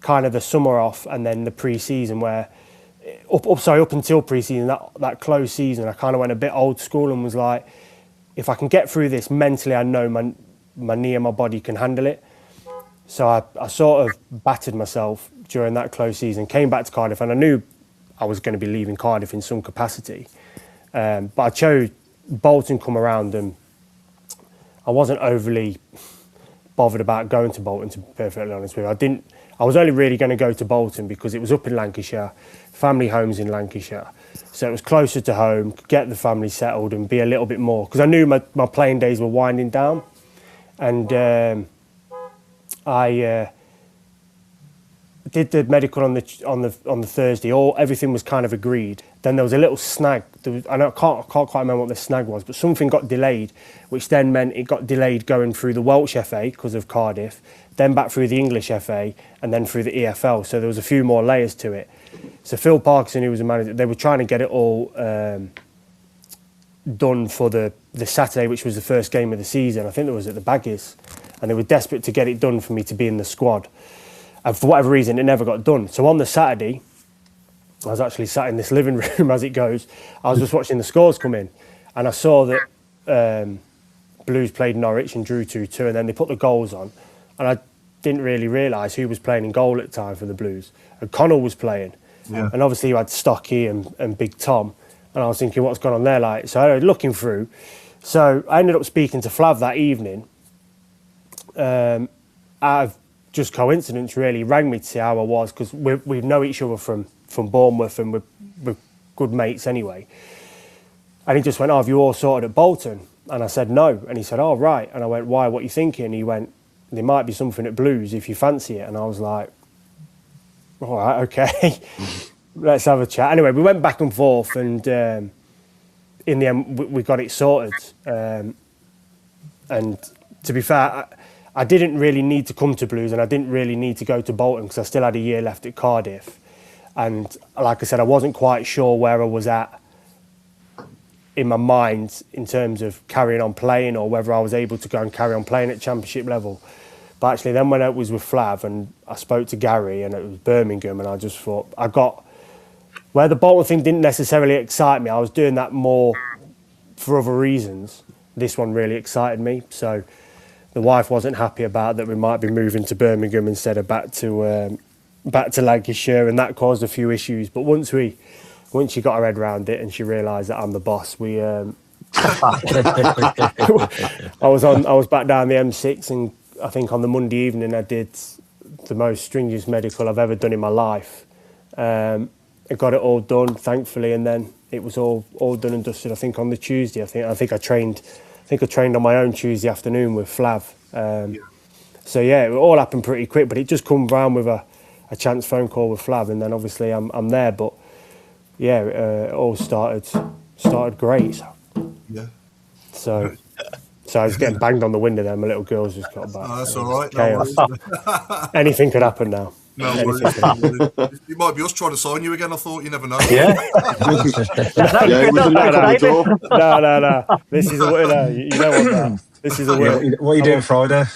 kind of the summer off and then the pre-season where, up until pre-season, that close season, I kind of went a bit old school and was like, if I can get through this mentally, I know my knee and my body can handle it. So I sort of battered myself during that close season, came back to Cardiff, and I knew I was going to be leaving Cardiff in some capacity. But I chose Bolton come around, and I wasn't overly bothered about going to Bolton, to be perfectly honest with you. I was only really going to go to Bolton because it was up in Lancashire, family homes in Lancashire. So it was closer to home, could get the family settled and be a little bit more, because I knew my playing days were winding down. And I did the medical on the Thursday. Everything was kind of agreed. Then there was a little snag. I can't quite remember what the snag was, but something got delayed, which then meant it got delayed going through the Welsh FA because of Cardiff, then back through the English FA, and then through the EFL. So there was a few more layers to it. So Phil Parkinson, who was a manager, they were trying to get it all done for the Saturday, which was the first game of the season. I think it was at the Baggies, and they were desperate to get it done for me to be in the squad. And for whatever reason, it never got done. So on the Saturday, I was actually sat in this living room as it goes. I was just watching the scores come in, and I saw that Blues played Norwich and drew 2-2, and then they put the goals on, and I didn't really realise who was playing in goal at the time for the Blues. And Connell was playing, and obviously you had Stocky and Big Tom, and I was thinking, what's gone on there? Like, so I was looking through. So I ended up speaking to Flav that evening. Out of just coincidence, really, he rang me to see how I was, because we know each other from Bournemouth, and we're good mates anyway. And he just went, have you all sorted at Bolton? And I said, no. And he said, oh, right. And I went, why, what are you thinking? He went, there might be something at Blues if you fancy it. And I was like, all right, okay, let's have a chat. Anyway, we went back and forth, and in the end, we got it sorted. And to be fair, I didn't really need to come to Blues, and I didn't really need to go to Bolton, because I still had a year left at Cardiff. And like I said, I wasn't quite sure where I was at in my mind in terms of carrying on playing, or whether I was able to go and carry on playing at Championship level. But actually then when I was with Flav and I spoke to Gary, and it was Birmingham, and I just thought, where the Bolton thing didn't necessarily excite me, I was doing that more for other reasons. This one really excited me. So the wife wasn't happy about that we might be moving to Birmingham instead of back to Lancashire, and that caused a few issues. But once she got her head around it and she realised that I'm the boss, I was back down the M6, and I think on the Monday evening I did the most stringent medical I've ever done in my life. I got it all done, thankfully, and then it was all done and dusted. I think on the Tuesday, I think I trained on my own Tuesday afternoon with Flav. So yeah, it all happened pretty quick, but it just come round with a chance phone call with Flav, and then obviously I'm there. But yeah, it all started great. Yeah. So I was getting banged on the window there. My little girls just got back. Oh, that's all right. Chaos. No Anything could happen now. No worries. It might be us trying to sign you again. I thought, you never know. Yeah. No. This is a winner. You know what? This is a winner. What are you doing Friday?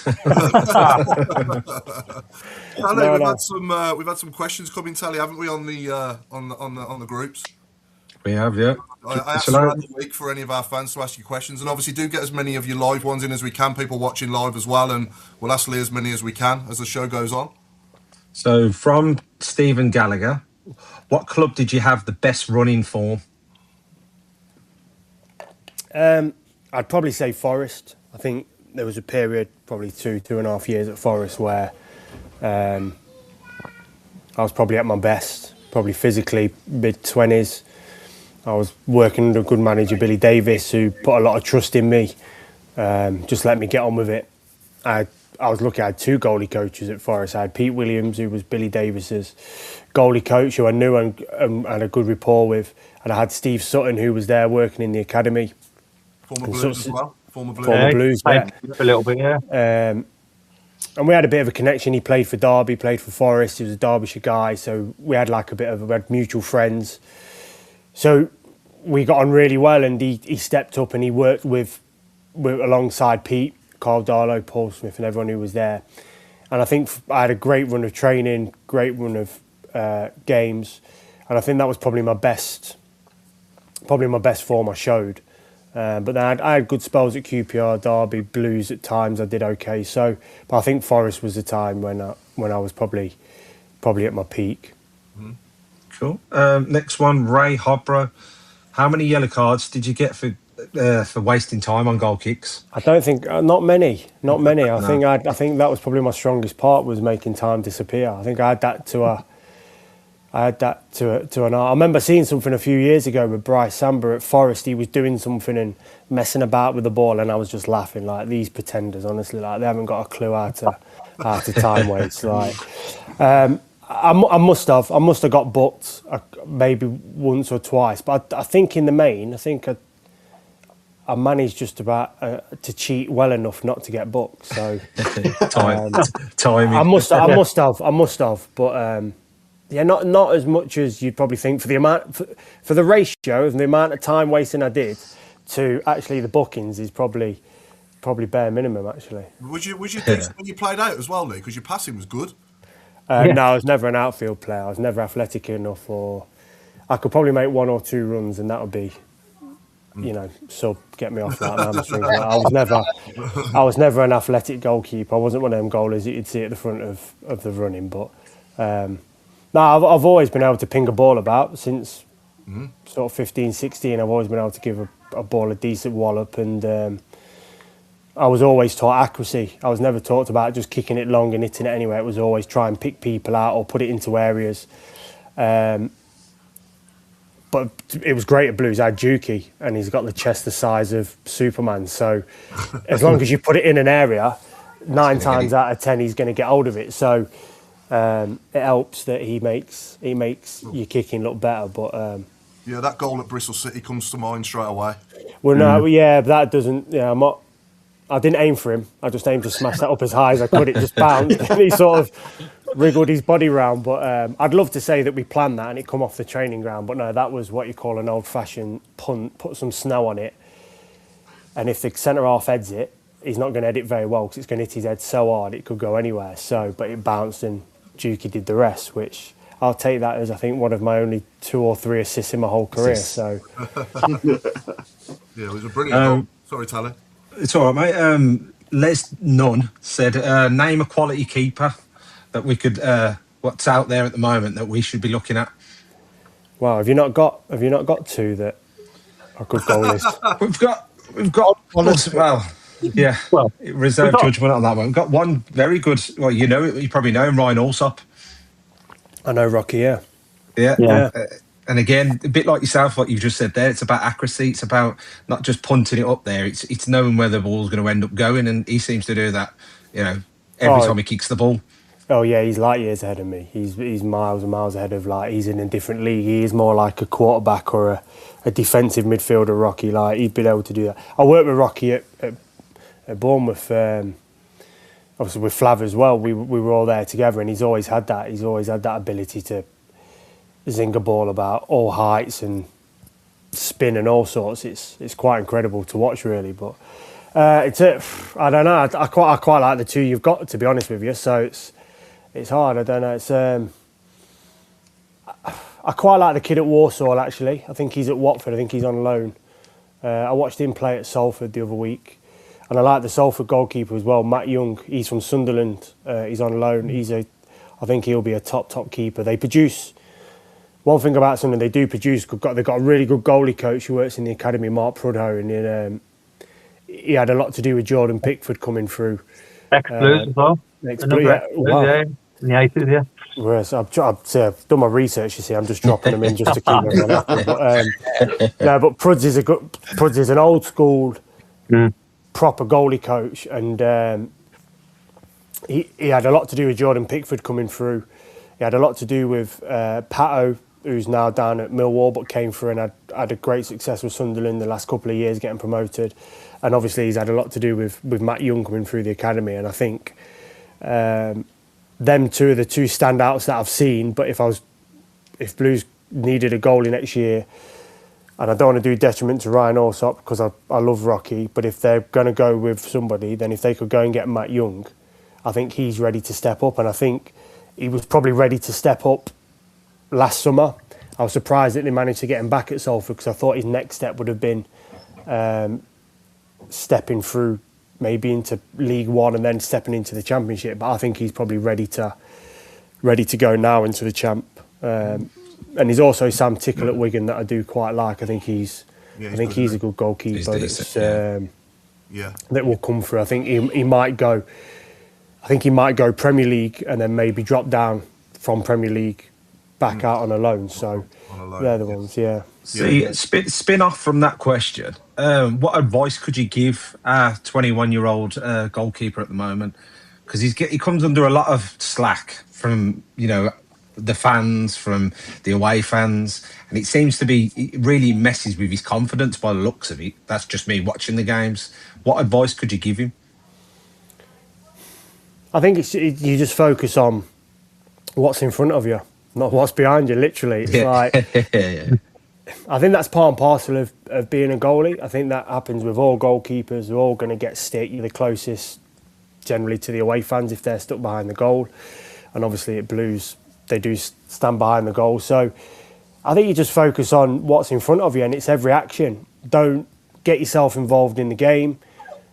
We've had some questions coming, Tally, haven't we, on the groups? We have, yeah. I asked throughout the week for any of our fans to ask you questions, and obviously do get as many of your live ones in as we can, people watching live as well, and we'll ask Lee as many as we can as the show goes on. So from Stephen Gallagher, what club did you have the best running form? I'd probably say Forest. I think there was a period, probably 2.5 years at Forest, where I was probably at my best, probably physically mid-20s. I was working under a good manager, Billy Davis, who put a lot of trust in me, just let me get on with it. I was lucky I had 2 goalie coaches at Forest. I had Pete Williams, who was Billy Davis's goalie coach, who I knew and had a good rapport with, and I had Steve Sutton, who was there working in the academy. Former Blues as well. Former Blues, yeah. A little bit, yeah. And we had a bit of a connection. He played for Derby, played for Forest. He was a Derbyshire guy, so we had we had mutual friends. So we got on really well, and he stepped up and he worked with alongside Pete, Carl Darlow, Paul Smith, and everyone who was there. And I think I had a great run of training, great run of games, and I think that was probably my best form I showed. But then I had good spells at QPR, Derby, Blues at times. I did okay. So, but I think Forest was the time when I was probably at my peak. Cool. Next one, Ray Hobro. How many yellow cards did you get for wasting time on goal kicks? I don't think not many. I think that was probably my strongest part, was making time disappear. I think I had that to an art. I remember seeing something a few years ago with Bryce Samba at Forest. He was doing something and messing about with the ball, and I was just laughing, like, these pretenders, honestly, like, they haven't got a clue how to time waste. Like, I must have got booked maybe once or twice, but I think in the main, I managed just about to cheat well enough not to get booked. So timing. I must have, but yeah, not as much as you'd probably think for the amount for the ratio and the amount of time wasting I did to actually the bookings is probably bare minimum actually. Was you decent when you played out as well, Lee? Because your passing was good. No, I was never an outfield player. I was never athletic enough, or I could probably make 1 or 2 runs, and that would be, get me off that hamstring. I was never an athletic goalkeeper. I wasn't one of them goalies that you'd see at the front of the running. But no, I've always been able to ping a ball about since sort of 15, 16. I've always been able to give a ball a decent wallop, and I was always taught accuracy. I was never taught about just kicking it long and hitting it anywhere. It was always try and pick people out or put it into areas. But it was great at Blues. I had Dukey, and he's got the chest the size of Superman. So as long as you put it in an area, 9 times out of 10 he's going to get hold of it. So it helps that he makes your kicking look better. But yeah, that goal at Bristol City comes to mind straight away. Well, no, yeah, that doesn't. Yeah, I didn't aim for him. I just aimed to smash that up as high as I could. It just bounced, and he sort of wriggled his body round. But I'd love to say that we planned that and it come off the training ground. But no, that was what you call an old-fashioned punt. Put some snow on it, and if the centre half heads it, he's not going to head it very well because it's going to hit his head so hard it could go anywhere. So, but it bounced, and Dukey did the rest, which I'll take that as I think one of my only 2 or 3 assists in my whole career. So yeah, it was a brilliant goal. Sorry, Tally. It's all right, mate. Les Nunn said, name a quality keeper that we could, what's out there at the moment that we should be looking at. Wow, have you not got 2 that are good goalies? We've got well, yeah. Well, reserve judgment on that one. We've got one very good. Well, you probably know him, Ryan Allsop. I know Rocky. Yeah. And again, a bit like yourself, what you've just said there, it's about accuracy. It's about not just punting it up there. It's knowing where the ball's going to end up going, and he seems to do that. Every time he kicks the ball. Oh yeah, he's light years ahead of me. He's miles and miles ahead of he's in a different league. He is more like a quarterback or a defensive midfielder. Rocky, he'd be able to do that. I worked with Rocky at Bournemouth. Obviously with Flav as well. We were all there together, and he's always had that. He's always had that ability to zing a ball about all heights and spin and all sorts. It's quite incredible to watch, really. But I don't know. I quite like the 2 you've got, to be honest with you. So it's hard. I don't know. It's I quite like the kid at Walsall, actually. I think he's at Watford. I think he's on loan. I watched him play at Salford the other week, and I like the Salford goalkeeper as well, Matt Young. He's from Sunderland. He's on loan. I think he'll be a top keeper. They produce. One thing about Sunderland, they do produce. They've got a really good goalie coach who works in the academy, Mark Prudhoe, and he had a lot to do with Jordan Pickford coming through. Ex-Blues as well. Ex-Blues, yeah. Wow. Yeah. In the 80s, yeah. Whereas I've done my research, you see. I'm just dropping them in just to keep everyone happy. But Pruds is an old school, proper goalie coach, and he had a lot to do with Jordan Pickford coming through. He had a lot to do with Pato, who's now down at Millwall, but came through and had a great success with Sunderland the last couple of years, getting promoted. And obviously he's had a lot to do with Matt Young coming through the academy. And I think them 2 are the 2 standouts that I've seen. But if Blues needed a goalie next year, and I don't want to do detriment to Ryan Allsop because I love Rocky, but if they're going to go with somebody, then if they could go and get Matt Young, I think he's ready to step up. And I think he was probably ready to step up last summer. I was surprised that they managed to get him back at Salford because I thought his next step would have been stepping through maybe into League One and then stepping into the Championship. But I think he's probably ready to go now into the Champ. And there's also Sam Tickle at Wigan that I do quite like. I think he's a good goalkeeper that will come through. I think he might go. I think he might go Premier League and then maybe drop down from Premier League back out on a loan. So they're the ones, yeah. See, spin off from that question. What advice could you give our 21-year-old goalkeeper at the moment? Because he comes under a lot of slack from the fans, from the away fans, and it seems to be it really messes with his confidence by the looks of it. That's just me watching the games. What advice could you give him? I think you just focus on what's in front of you, not what's behind you, literally. It's I think that's part and parcel of being a goalie. I think that happens with all goalkeepers. They're all going to get stick. You're the closest generally to the away fans if they're stuck behind the goal. and obviously at Blues they do stand behind the goal. So I think you just focus on what's in front of you, and it's every action. Don't get yourself involved in the game.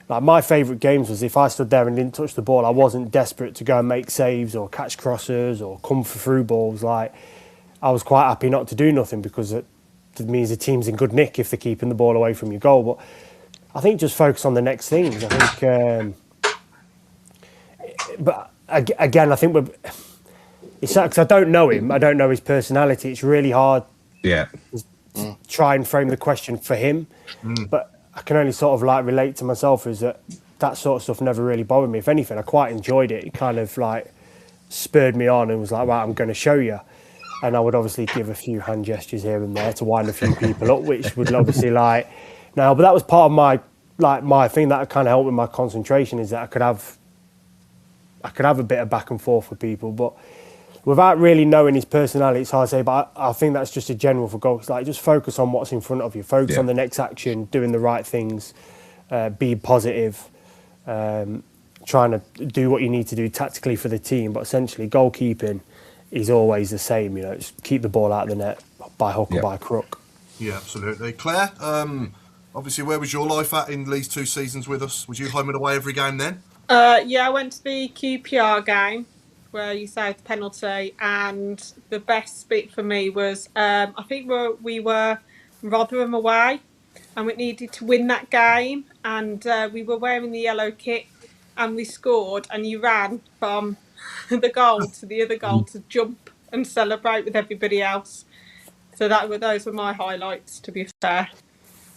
Like, my favourite games was if I stood there and didn't touch the ball, I wasn't desperate to go and make saves or catch crosses or come for through balls. Like, I was quite happy not to do nothing, because it means the team's in good nick if they're keeping the ball away from your goal. But I think just focus on the next things. I think, but again, I think it's because I don't know him. I don't know his personality. It's really hard. Yeah. To try and frame the question for him, but I can only sort of like relate to myself, is that sort of stuff never really bothered me. If anything, I quite enjoyed it. It kind of like spurred me on and was like, right, I'm going to show you. And I would obviously give a few hand gestures here and there to wind a few people up, which would obviously but that was part of my thing that kind of helped with my concentration, is that I could have a bit of back and forth with people, but without really knowing his personality, it's hard to say. But I think that's just a general for goals. Like, just focus on what's in front of you. Focus on the next action, doing the right things, be positive, trying to do what you need to do tactically for the team. But essentially, goalkeeping is always the same. You know, just keep the ball out of the net by hook or by crook. Yeah, absolutely. Claire, obviously, where was your life at in these 2 seasons with us? Was you home and away every game then? Yeah, I went to the QPR game where you saved the penalty, and the best bit for me was I think we were Rotherham away, and we needed to win that game, and we were wearing the yellow kit, and we scored, and you ran from the goal to the other goal to jump and celebrate with everybody else. So those were my highlights, to be fair.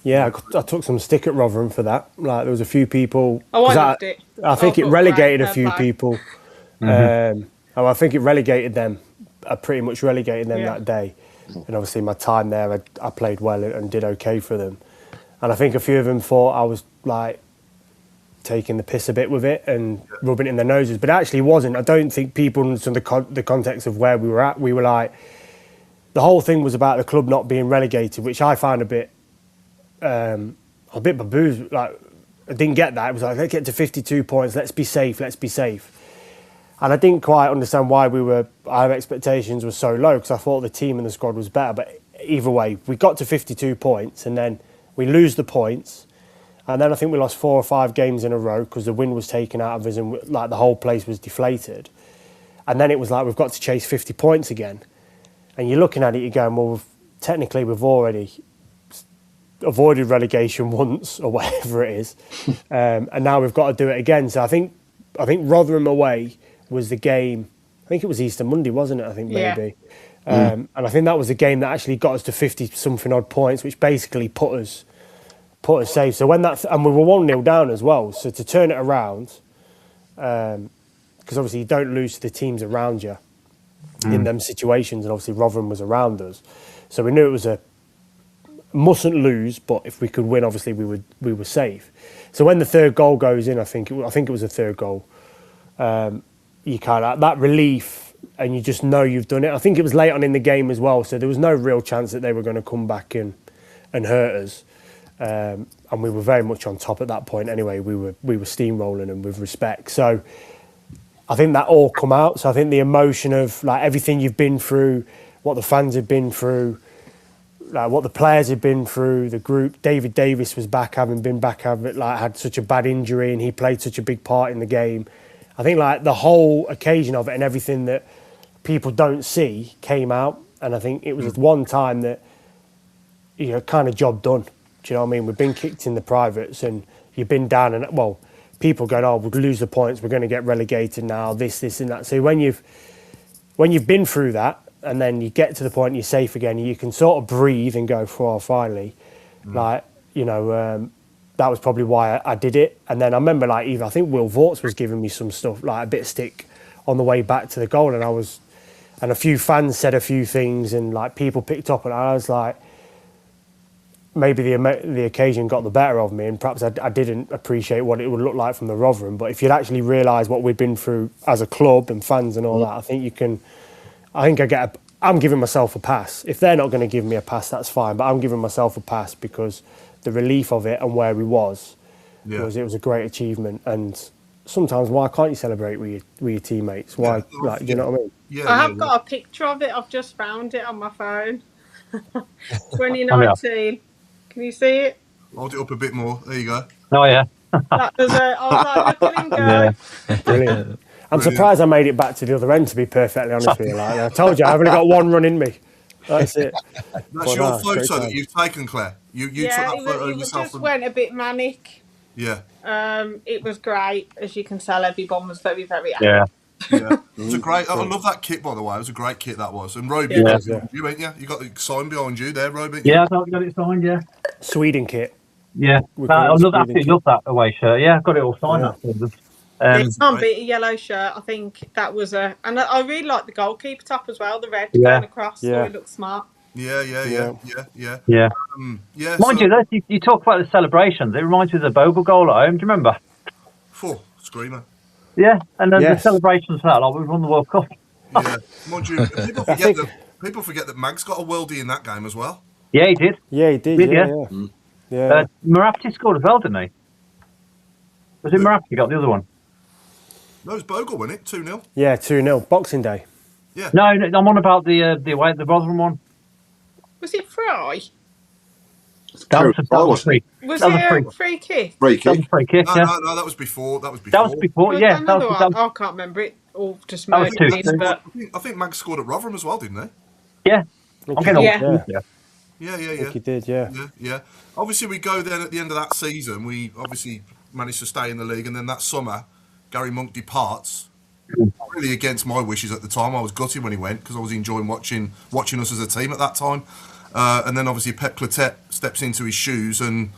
Yeah, I took some stick at Rotherham for that. Like, there was a few people. Oh, I loved it. I think it relegated a few people. I think it relegated them. I pretty much relegated them that day. And obviously my time there, I played well and did okay for them. And I think a few of them thought I was like taking the piss a bit with it and rubbing it in their noses, but it actually wasn't. I don't think people understood the context of where we were at. We were like, the whole thing was about the club not being relegated, which I found a bit baboos. Like, I didn't get that. It was like, let's get to 52 points. Let's be safe. And I didn't quite understand why our expectations were so low, because I thought the team and the squad was better. But either way, we got to 52 points, and then we lose the points. And then I think we lost 4 or 5 games in a row because the wind was taken out of us, and like the whole place was deflated. And then it was like, we've got to chase 50 points again. And you're looking at it, you're going, well, technically we've already avoided relegation once, or whatever it is. And now we've got to do it again. So I think Rotherham away was the game. I think it was Easter Monday, wasn't it? I think maybe. And I think that was the game that actually got us to 50 something odd points, which basically put us safe. So and we were 1-0 down as well. So to turn it around, because obviously you don't lose to the teams around you in them situations, and obviously Rotherham was around us, so we knew it was a mustn't lose. But if we could win, obviously we were safe. So when the third goal goes in, I think it was the third goal. You kind of that relief, and you just know you've done it. I think it was late on in the game as well, so there was no real chance that they were going to come back and hurt us. And we were very much on top at that point. Anyway, we were steamrolling them with respect. So I think that all come out. So I think the emotion of like everything you've been through, what the fans have been through, like what the players had been through, the group. David Davis was back, having had such a bad injury, and he played such a big part in the game. I think like the whole occasion of it and everything that people don't see came out, and I think it was one time that, you know, kind of job done. Do you know what I mean? We've been kicked in the privates, and you've been down, and well, people going, oh, we'll lose the points, we're going to get relegated now, this and that. So when you've been through that, and then you get to the point you're safe again, you can sort of breathe and go, oh, finally, like, you know, that was probably why I did it. And then I remember, like, I think Will Vorts was giving me some stuff, like a bit of stick on the way back to the goal, and a few fans said a few things, and like people picked up, and I was like, maybe the occasion got the better of me, and perhaps I didn't appreciate what it would look like from the Rotherham. But if you'd actually realised what we'd been through as a club and fans and all that, I think I'm giving myself a pass. If they're not going to give me a pass, that's fine, but I'm giving myself a pass because the relief of it and where we was it was a great achievement. And sometimes why can't you celebrate with your teammates? Why, do you know what I mean? I have got a picture of it. I've just found it on my phone. Oh, 2019. Can you see it? Hold it up a bit more. There you go. Oh yeah. I was like, look at him go. Yeah. Brilliant. I'm surprised I made it back to the other end, to be perfectly honest with you. Like, I told you, I've only got one run in me. That's it. That's your photo that you've taken, Claire. You took that photo yourself. Just went a bit manic. Yeah. It was great. As you can tell, everyone was very, very happy. Yeah. Yeah. It was a great. I love that kit, by the way. It was a great kit, that was. And Roby, you ain't you? You got the sign behind you there, Roby. Yeah, I got it signed. Yeah. Sweden kit. Yeah. I love that away shirt. Yeah, I've got it all signed. It can't beat a yellow shirt. I think that was and I really like the goalkeeper top as well. The red going across, so it looks smart. Yeah. Mind you, you talk about the celebrations. It reminds me of the Bogle goal at home. Do you remember? Screamer. Yeah, and then the celebrations for that, like we won the World Cup. Yeah, mind you, people forget that Mag's got a worldie in that game as well. Yeah, he did. Yeah, he did. Yeah. Marapti scored as well, didn't he? Was it Marapti got the other one? No, it was Bogle, wasn't it? 2-0. Yeah, 2-0. Boxing Day. Yeah. No, I'm on about the Rotherham one. Was it Fry? That was free. Was it a free kick? Free kick. That was free kick. No, that was before. That was before. Yeah. I can't remember it. All just that was too. But I think Mag scored at Rotherham as well, didn't they? Yeah. I'm getting Yeah. Yeah. I think he did. Yeah. Obviously, we go then at the end of that season. We obviously managed to stay in the league, and then that summer, Gary Monk departs. Really against my wishes at the time. I was gutted when he went because I was enjoying watching us as a team at that time. And then obviously Pep Clotet steps into his shoes, and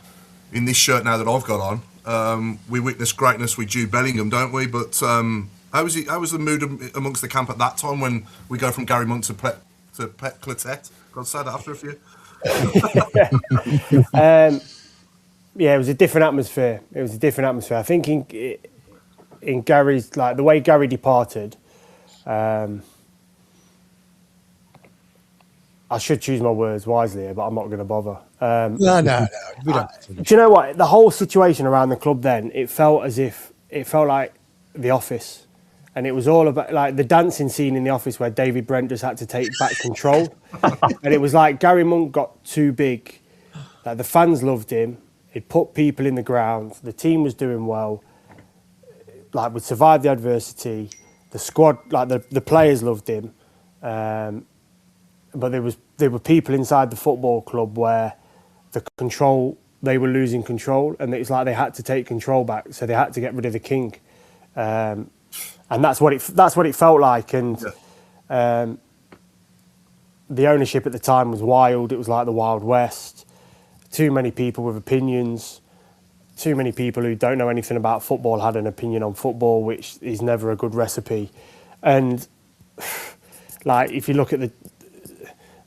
in this shirt now that I've got on, we witness greatness with Jude Bellingham, don't we? But how was the mood amongst the camp at that time when we go from Gary Monk to Pep Clotet? God, say that after a few. Yeah, it was a different atmosphere. I think in Gary's, like the way Gary departed, I should choose my words wisely here, but I'm not going to bother. No. We don't. Do you know what? The whole situation around the club then, it felt like The Office. And it was all about like the dancing scene in The Office where David Brent just had to take back control. And it was like Gary Monk got too big. Like the fans loved him. He'd put people in the ground. The team was doing well. Like we'd survived the adversity. The squad, like the players loved him. But there were people inside the football club where they were losing control, and it's like they had to take control back, so they had to get rid of the king, and that's what it felt like. And the ownership at the time was wild. It was like the Wild West. Too many people with opinions. Too many people who don't know anything about football had an opinion on football, which is never a good recipe. And like if you look at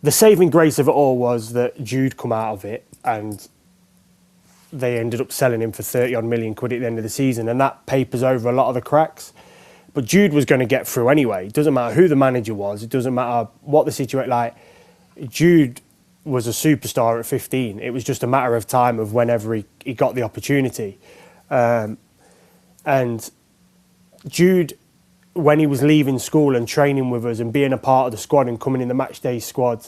the saving grace of it all was that Jude come out of it, and they ended up selling him for 30-odd million quid at the end of the season, and that papers over a lot of the cracks. But Jude was going to get through anyway. It doesn't matter who the manager was. It doesn't matter what the situation. Like Jude was a superstar at 15. It was just a matter of time of whenever he got the opportunity. And Jude, when he was leaving school and training with us and being a part of the squad and coming in the match day squad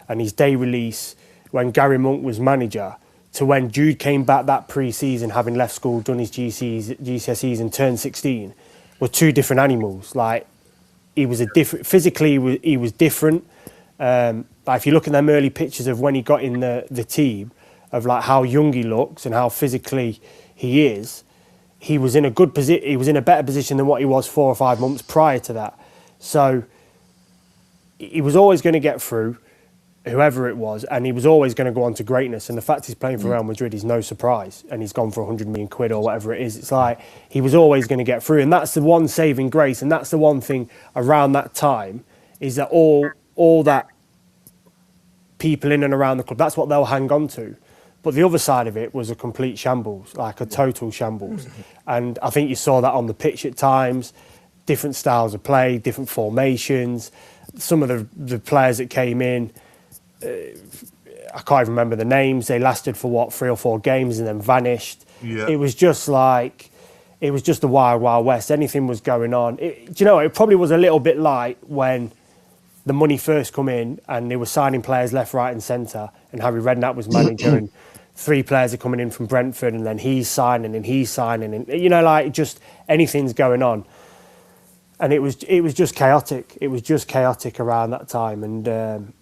and his day release when Gary Monk was manager, to when Jude came back that pre-season, having left school, done his GCSEs and turned 16, were two different animals. Like he was physically he was different. Like if you look at them early pictures of when he got in the team, of like how young he looks and how physically he is, he was in a good position. He was in a better position than what he was 4 or 5 months prior to that. So he was always going to get through, whoever it was, and he was always going to go on to greatness. And the fact he's playing for Real Madrid is no surprise. And he's gone for 100 million quid or whatever it is. It's like he was always going to get through, and that's the one saving grace. And that's the one thing around that time is that all that people in and around the club, that's what they'll hang on to. But the other side of it was a complete shambles, like a total shambles. And I think you saw that on the pitch at times, different styles of play, different formations. Some of the players that came in, I can't even remember the names. They lasted for 3 or 4 games and then vanished. Yeah. It was just like, it was just the wild, wild west. Anything was going on. Do you know, it probably was a little bit like when the money first come in and they were signing players left, right and centre, and Harry Redknapp was manager and 3 players are coming in from Brentford and then he's signing and, you know, like just anything's going on. And it was just chaotic. It was just chaotic around that time, and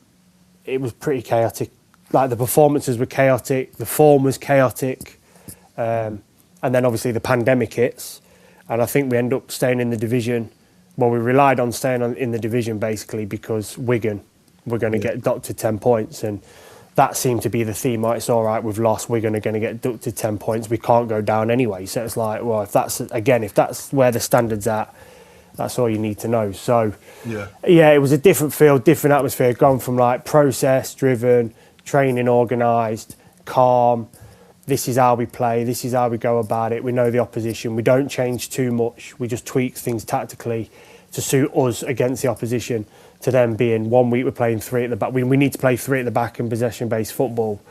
it was pretty chaotic. Like the performances were chaotic, the form was chaotic, and then obviously the pandemic hits, and I think we end up staying in the division. Well, we relied on staying in the division basically because Wigan were going to get doctored 10 points, and that seemed to be the theme. Like, it's all right, we've lost, Wigan are going to get ducked 10 points, we can't go down anyway. So it's like, well, if that's where the standard's at, that's all you need to know. So yeah, it was a different feel, different atmosphere, gone from like process driven, training organised, calm, this is how we play, this is how we go about it, we know the opposition, we don't change too much, we just tweak things tactically to suit us against the opposition, to them being 1 week we're playing 3 at the back, we need to play 3 at the back in possession-based football.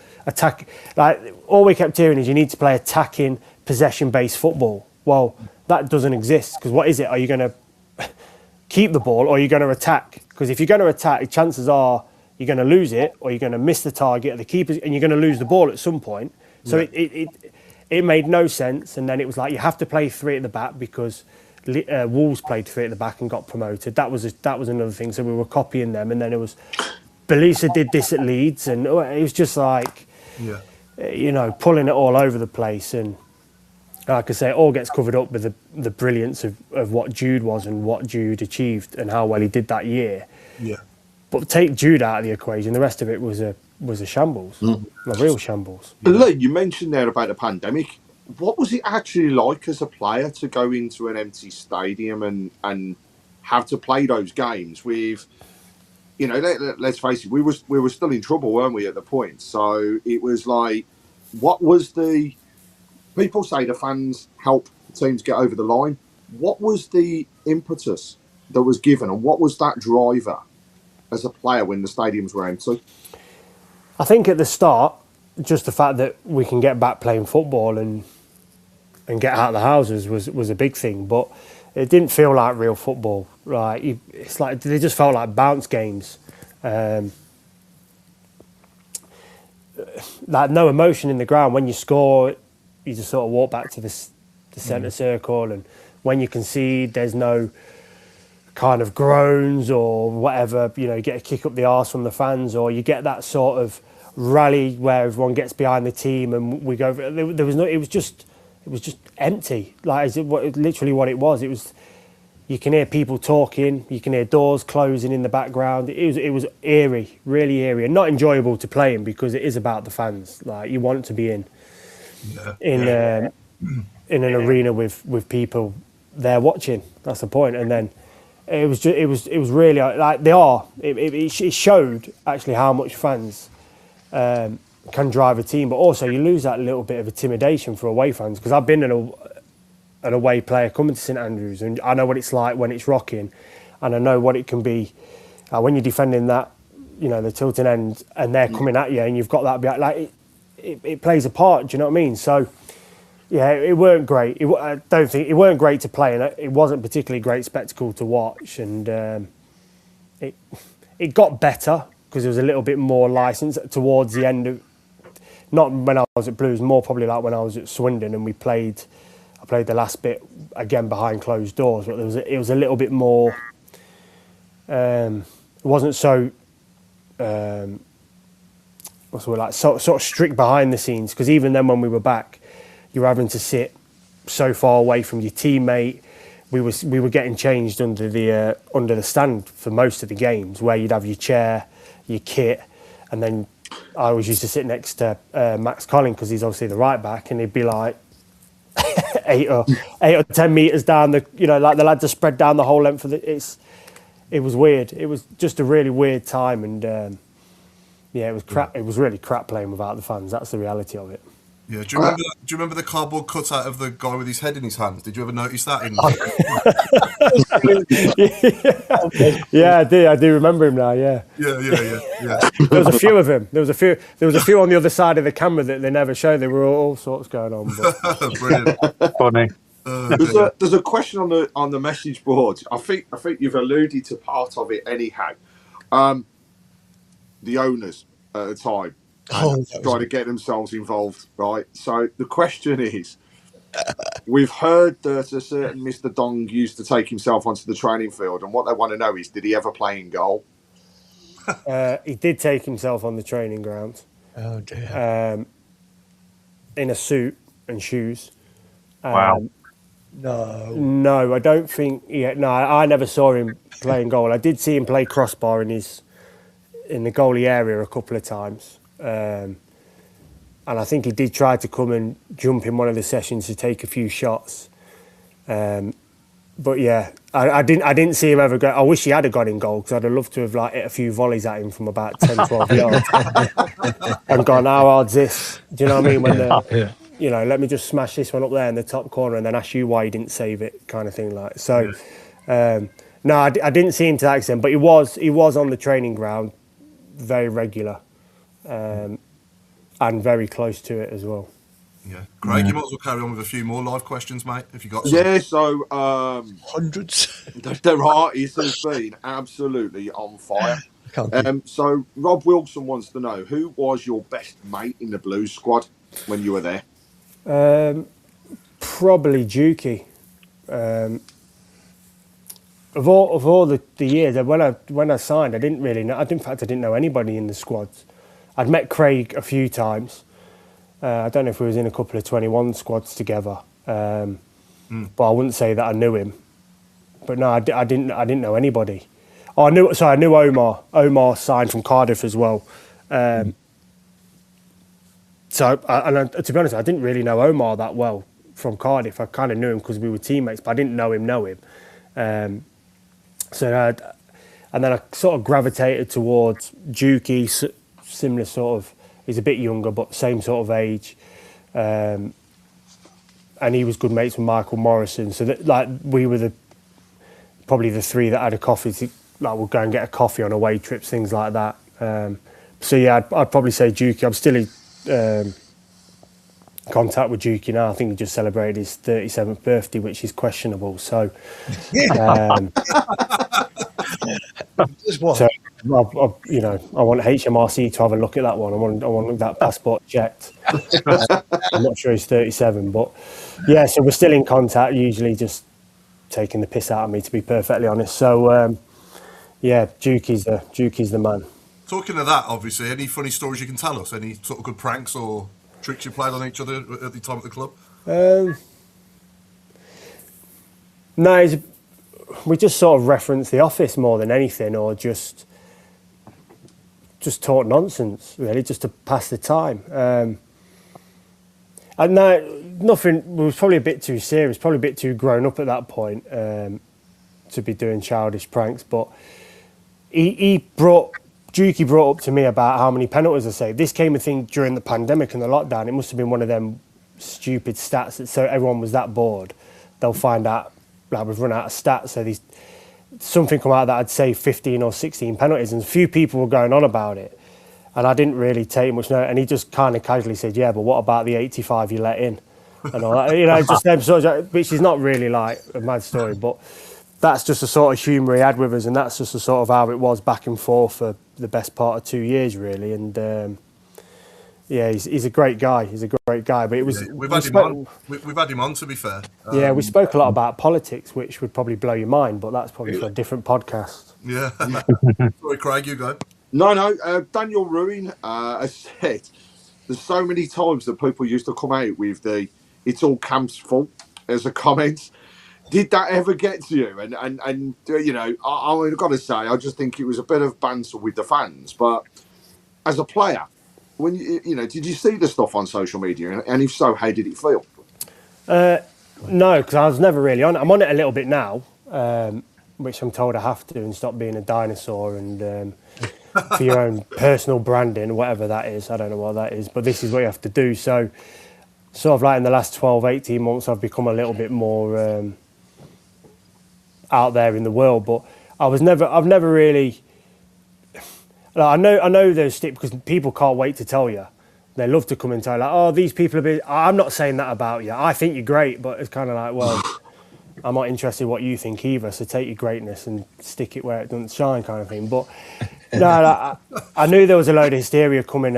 Like all we kept hearing is you need to play attacking, possession-based football. Well, that doesn't exist, because what is it? Are you going to keep the ball or are you going to attack? Because if you're going to attack, chances are you're going to lose it or you're going to miss the target of the keepers and you're going to lose the ball at some point. So it made no sense. And then it was like you have to play 3 at the back because Wolves played 3 at the back and got promoted. That was another thing. So we were copying them. And then it was Belisa did this at Leeds, and it was just like, you know, pulling it all over the place. And like I say, it all gets covered up with the brilliance of what Jude was and what Jude achieved and how well he did that year. Yeah. But take Jude out of the equation, the rest of it was a shambles, a real shambles. Lee, you mentioned there about the pandemic. What was it actually like as a player to go into an empty stadium and have to play those games with, you know, let's face it, we were still in trouble, weren't we, at the point? So it was like, what was the... People say the fans help teams get over the line. What was the impetus that was given, and what was that driver as a player when the stadiums were empty? I think at the start, just the fact that we can get back playing football and get out of the houses was a big thing, but it didn't feel like real football. Right? It's like they just felt like bounce games. Like no emotion in the ground. When you score, you just sort of walk back to the centre circle, and when you concede, there's no kind of groans or whatever. You know, you get a kick up the arse from the fans, or you get that sort of rally where everyone gets behind the team and we go. There was no. It was just empty. Like literally what it was. It was. You can hear people talking. You can hear doors closing in the background. It was eerie, really eerie, and not enjoyable to play in because it is about the fans. Like you want to be in an arena with people there watching. That's the point. And then it was really like it showed actually how much fans can drive a team, but also you lose that little bit of intimidation for away fans, because I've been an away player coming to St Andrews, and I know what it's like when it's rocking, and I know what it can be when you're defending that, you know, the Tilton end, and they're coming at you, and you've got that like it plays a part. Do you know what I mean? So yeah, it weren't great. I don't think it weren't great to play, and it wasn't particularly great spectacle to watch. And it got better because there was a little bit more license towards the end of. Not when I was at Blues, more probably like when I was at Swindon, and I played the last bit again behind closed doors. But it was a little bit more. It wasn't so. Sort of strict behind the scenes, because even then when we were back, you were having to sit so far away from your teammate. We were getting changed under the stand for most of the games, where you'd have your chair, your kit, and then I always used to sit next to Max Collin, because he's obviously the right back, and he'd be like 8 or 10 metres down the, you know, like the lads are spread down the whole length of it was weird. It was just a really weird time, and yeah, it was crap. It was really crap playing without the fans. That's the reality of it. Yeah, do you remember the cardboard cutout of the guy with his head in his hands? Did you ever notice that? Yeah, I do remember him now. Yeah. Yeah. There was a few of him. There was a few on the other side of the camera that they never showed. There were all sorts going on. But... Funny. There's a question on the message board. I think you've alluded to part of it anyhow. The owners at the time trying to get themselves involved, right? So the question is, we've heard that a certain Mr. Dong used to take himself onto the training field, and what they want to know is, did he ever play in goal? He did take himself on the training ground. Oh dear. In a suit and shoes. Wow. No, I don't think. No, I never saw him playing goal. I did see him play crossbar in the goalie area a couple of times, and I think he did try to come and jump in one of the sessions to take a few shots. But yeah, I didn't see him ever go. I wish he had got in goal, because I'd have loved to have hit a few volleys at him from about 10, 12 yards and gone, how hard's this? Do you know what I mean? When let me just smash this one up there in the top corner and then ask you why you didn't save it, kind of thing. No, I didn't see him to that extent, but he was on the training ground, very regular, and very close to it as well. Yeah, Craig, you might as well carry on with a few more live questions, mate, if you got some. Yeah, so hundreds. There are. It has been absolutely on fire. So Rob Wilson wants to know, who was your best mate in the Blues squad when you were there? Probably Dukey. Of all the years, when I signed, I didn't really know. In fact, I didn't know anybody in the squads. I'd met Craig a few times. I don't know if we was in a couple of 21 squads together, but I wouldn't say that I knew him. But no, I didn't know anybody. Oh, I knew Omar. Omar signed from Cardiff as well. To be honest, I didn't really know Omar that well from Cardiff. I kind of knew him because we were teammates, but I didn't know him. And then I sort of gravitated towards Dukey, similar sort of. He's a bit younger, but same sort of age, and he was good mates with Michael Morrison. So we were probably the three that had a coffee. We'd go and get a coffee on away trips, things like that. So yeah, I'd probably say Dukey. I'm still in contact with Dukey now. I think he just celebrated his 37th birthday, which is questionable. So. So, I want HMRC to have a look at that one. I want that passport checked. I'm not sure he's 37, but yeah. So we're still in contact. Usually, just taking the piss out of me, to be perfectly honest. So yeah, Dukey's the man. Talking of that, obviously, any funny stories you can tell us? Any sort of good pranks or tricks you played on each other at the time at the club? No, we just sort of reference The Office more than anything, or just talk nonsense, really, just to pass the time. And no, nothing. We was probably a bit too serious, probably a bit too grown up at that point to be doing childish pranks. But Dukey brought up to me about how many penalties I saved. This came, I think, during the pandemic and the lockdown. It must have been one of them stupid stats that, so everyone was that bored, they'll find out we've run out of stats. So something come out that I'd say 15 or 16 penalties, and a few people were going on about it, and I didn't really take much note. And he just kind of casually said, "Yeah, but what about the 85 you let in?" And all that, just them sort of, which is not really like a mad story, but that's just the sort of humour he had with us, and that's just the sort of how it was back and forth for the best part of 2 years, really. And yeah, he's a great guy. He's a great guy. But it was we've had him on. To be fair, yeah, we spoke a lot about politics, which would probably blow your mind, but that's probably for a different podcast. Yeah. Sorry, Craig, you go. No. Daniel Ruin has said there's so many times that people used to come out with "it's all Camp's fault" as a comment. Did that ever get to you? And I've got to say, I just think it was a bit of banter with the fans. But as a player, when did you see the stuff on social media? And if so, how did it feel? No, because I was never really on it. I'm on it a little bit now, which I'm told I have to, and stop being a dinosaur, and for your own personal branding, whatever that is. I don't know what that is, but this is what you have to do. So sort of like in the last 12, 18 months, I've become a little bit more out there in the world. But I've never really... I know those sticks, because people can't wait to tell you. They love to come and tell like, oh, these people are. I'm not saying that about you. I think you're great, but it's kind of like, well, I'm not interested in what you think either. So take your greatness and stick it where it doesn't shine, kind of thing. But no, like, I knew there was a load of hysteria coming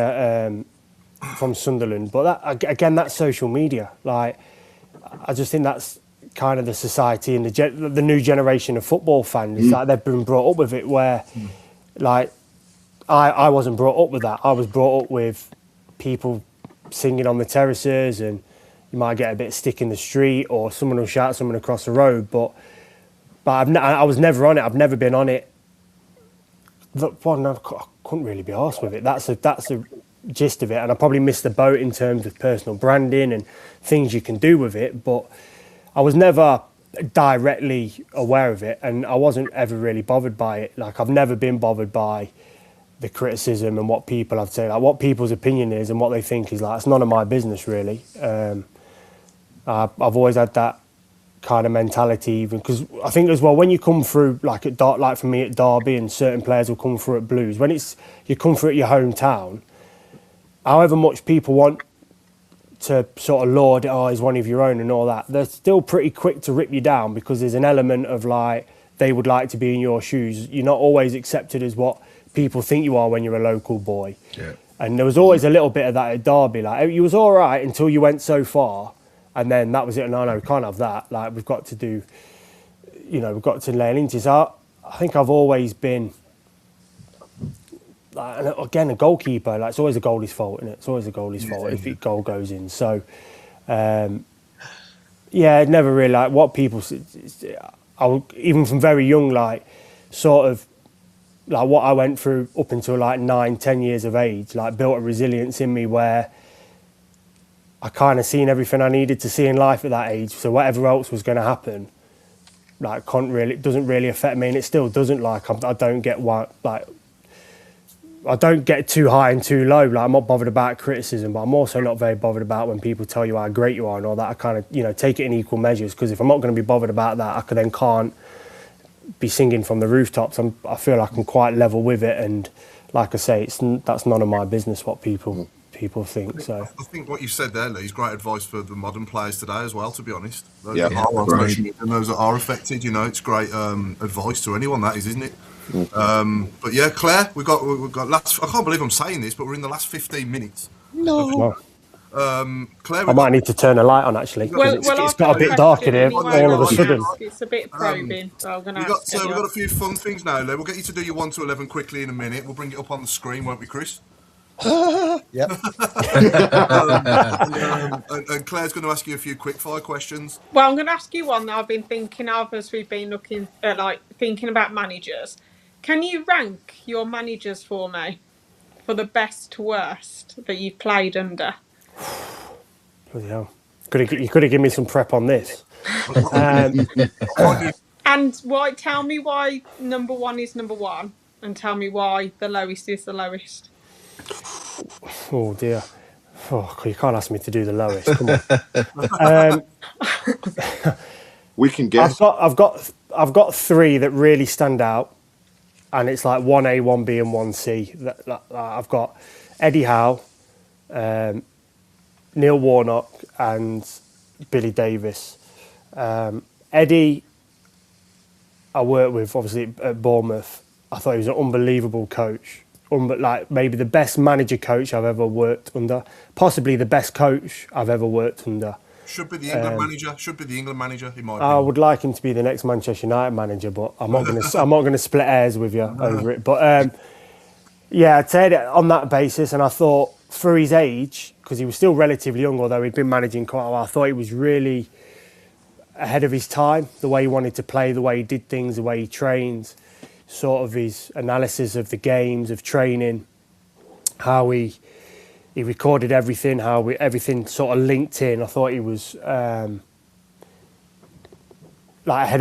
from Sunderland, but that's social media. Like, I just think that's kind of the society and the new generation of football fans. Like, they've been brought up with it, where like I wasn't brought up with that. I was brought up with people singing on the terraces, and you might get a bit of stick in the street, or someone will shout someone across the road. But I was never on it. I've never been on it. Well, no, I couldn't really be arsed with it. That's the gist of it. And I probably missed the boat in terms of personal branding and things you can do with it. But I was never directly aware of it, and I wasn't ever really bothered by it. Like, I've never been bothered by the criticism and what people have to say, like what people's opinion is and what they think is like. It's none of my business, really. I've always had that kind of mentality, even because I think as well, when you come through like for me at Derby, and certain players will come through at Blues, when you come through at your hometown, however much people want to sort of laud it, oh, he's one of your own and all that, they're still pretty quick to rip you down, because there's an element of like, they would like to be in your shoes. You're not always accepted as what people think you are when you're a local boy. Yeah. And there was always a little bit of that at Derby. Like, you was all right until you went so far, and then that was it. No, we can't have that. Like, we've got to do, we've got to learn into. So I think I've always been, like, and again, a goalkeeper. Like, it's always a goalie's fault, isn't it? It's always a goalie's fault if the goal goes in. So, never really like what people. Even from very young, like, sort of, like what I went through up until like 9-10 years of age, like, built a resilience in me where I kind of seen everything I needed to see in life at that age. So whatever else was going to happen, like, it doesn't really affect me, and it still doesn't. Like, I don't get I don't get too high and too low. Like, I'm not bothered about criticism, but I'm also not very bothered about when people tell you how great you are and all that. I kind of, take it in equal measures, because if I'm not going to be bothered about that, I then can't be singing from the rooftops. I feel like I'm quite level with it, and like I say, that's none of my business what people think. So I think what you said there, Lee, is great advice for the modern players today as well, to be honest. Those that are on social media and those that are affected, it's great advice to anyone, that is, isn't it? But yeah, Claire, we've got I can't believe I'm saying this, but we're in the last 15 minutes. No. Claire, I might need to turn a light on, actually, because it's got a bit dark in here all of a sudden. It's a bit probing, so I'm going to ask. We've got a few fun things now, Lee. We'll get you to do your 1 to 11 quickly in a minute. We'll bring it up on the screen, won't we, Chris? Yep. And Claire's going to ask you a few quick-fire questions. Well, I'm going to ask you one that I've been thinking of as we've been looking at, thinking about managers. Can you rank your managers for me, for the best to worst that you've played under? Bloody hell. You could have given me some prep on this. And tell me why number one is number one, and tell me why the lowest is the lowest. Oh dear. Oh, you can't ask me to do the lowest. Come on. We can guess. I've got 3 that really stand out, and it's like 1A, 1B, and 1C. I've got Eddie Howe, Neil Warnock, and Billy Davis. Eddie, I worked with obviously at Bournemouth. I thought he was an unbelievable coach. Maybe the best manager coach I've ever worked under. Possibly the best coach I've ever worked under. Should be the England manager. He might. I would like him to be the next Manchester United manager, but I'm not going to split hairs with you over it. But I'd say that on that basis, and I thought for his age, because he was still relatively young, although he'd been managing quite a while, I thought he was really ahead of his time. The way he wanted to play, the way he did things, the way he trains, sort of his analysis of the games, of training, how he recorded everything, everything sort of linked in. I thought he was ahead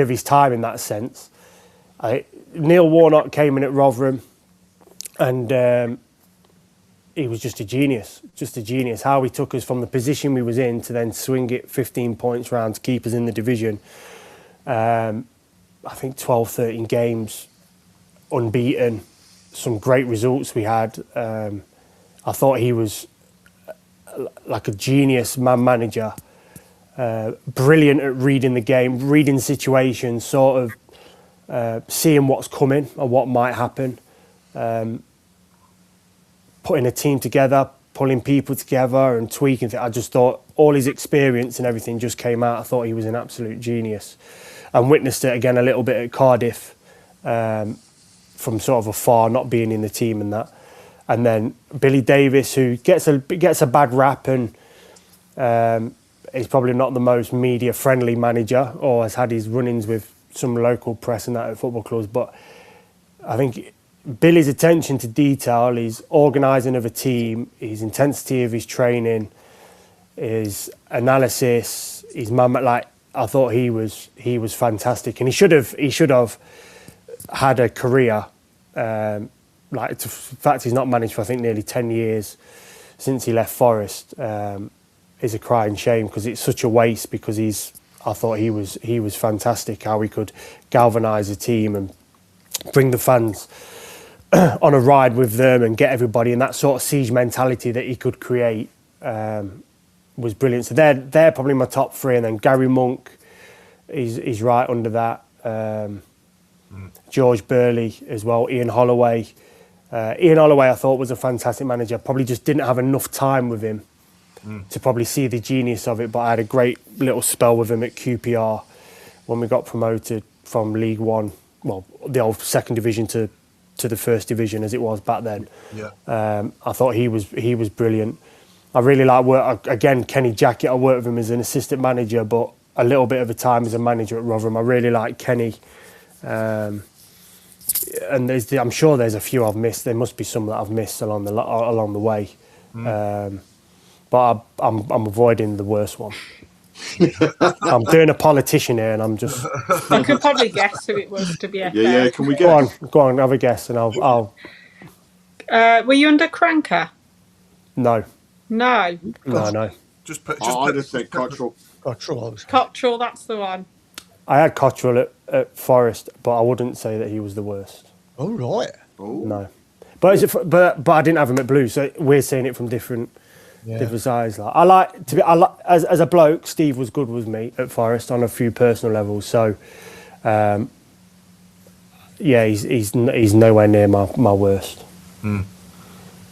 of his time in that sense. Neil Warnock came in at Rotherham, and he was just a genius. How he took us from the position we was in to then swing it 15 points round to keep us in the division. I think 12, 13 games unbeaten, some great results we had. I thought he was like a genius man manager, brilliant at reading the game, reading situations, sort of seeing what's coming and what might happen, putting a team together, pulling people together and tweaking things. I just thought all his experience and everything just came out. I thought he was an absolute genius, and witnessed it again a little bit at Cardiff, from sort of afar, not being in the team and that. And then Billy Davis, who gets a bad rap and is probably not the most media friendly manager, or has had his run-ins with some local press and that at football clubs. But I think Billy's attention to detail, his organising of a team, his intensity of his training, his analysis, his I thought he was fantastic, and he should have had a career. In fact, he's not managed for I think nearly 10 years since he left Forest. Is a crying shame, because it's such a waste, because I thought he was fantastic, how he could galvanise a team and bring the fans on a ride with them and get everybody, and that sort of siege mentality that he could create was brilliant. So they're probably my top three, and then Gary Monk is right under that. George Burley as well, Ian Holloway. Ian Holloway I thought was a fantastic manager, probably just didn't have enough time with him to probably see the genius of it, but I had a great little spell with him at QPR when we got promoted from League One, well, the old second division to the first division as it was back then. I thought he was brilliant. I really like work again. Kenny Jackett, I worked with him as an assistant manager, but a little bit of a time as a manager at Rotherham. I really like Kenny. And I'm sure there's a few I've missed. There must be some that I've missed along the way. But I'm avoiding the worst one. I'm doing a politician here, and I'm just. I could probably guess who it was, to be fair. Yeah. Can we go on, have a guess, and I'll. Were you under Cranker? No. No. No. I just said Cottrell. Cottrell, that's the one. I had Cottrell at Forest, but I wouldn't say that he was the worst. Oh right. No, but I didn't have him at Blues, so we're seeing it from different sides. Like as a bloke, Steve was good with me at Forest on a few personal levels. So, he's nowhere near my worst.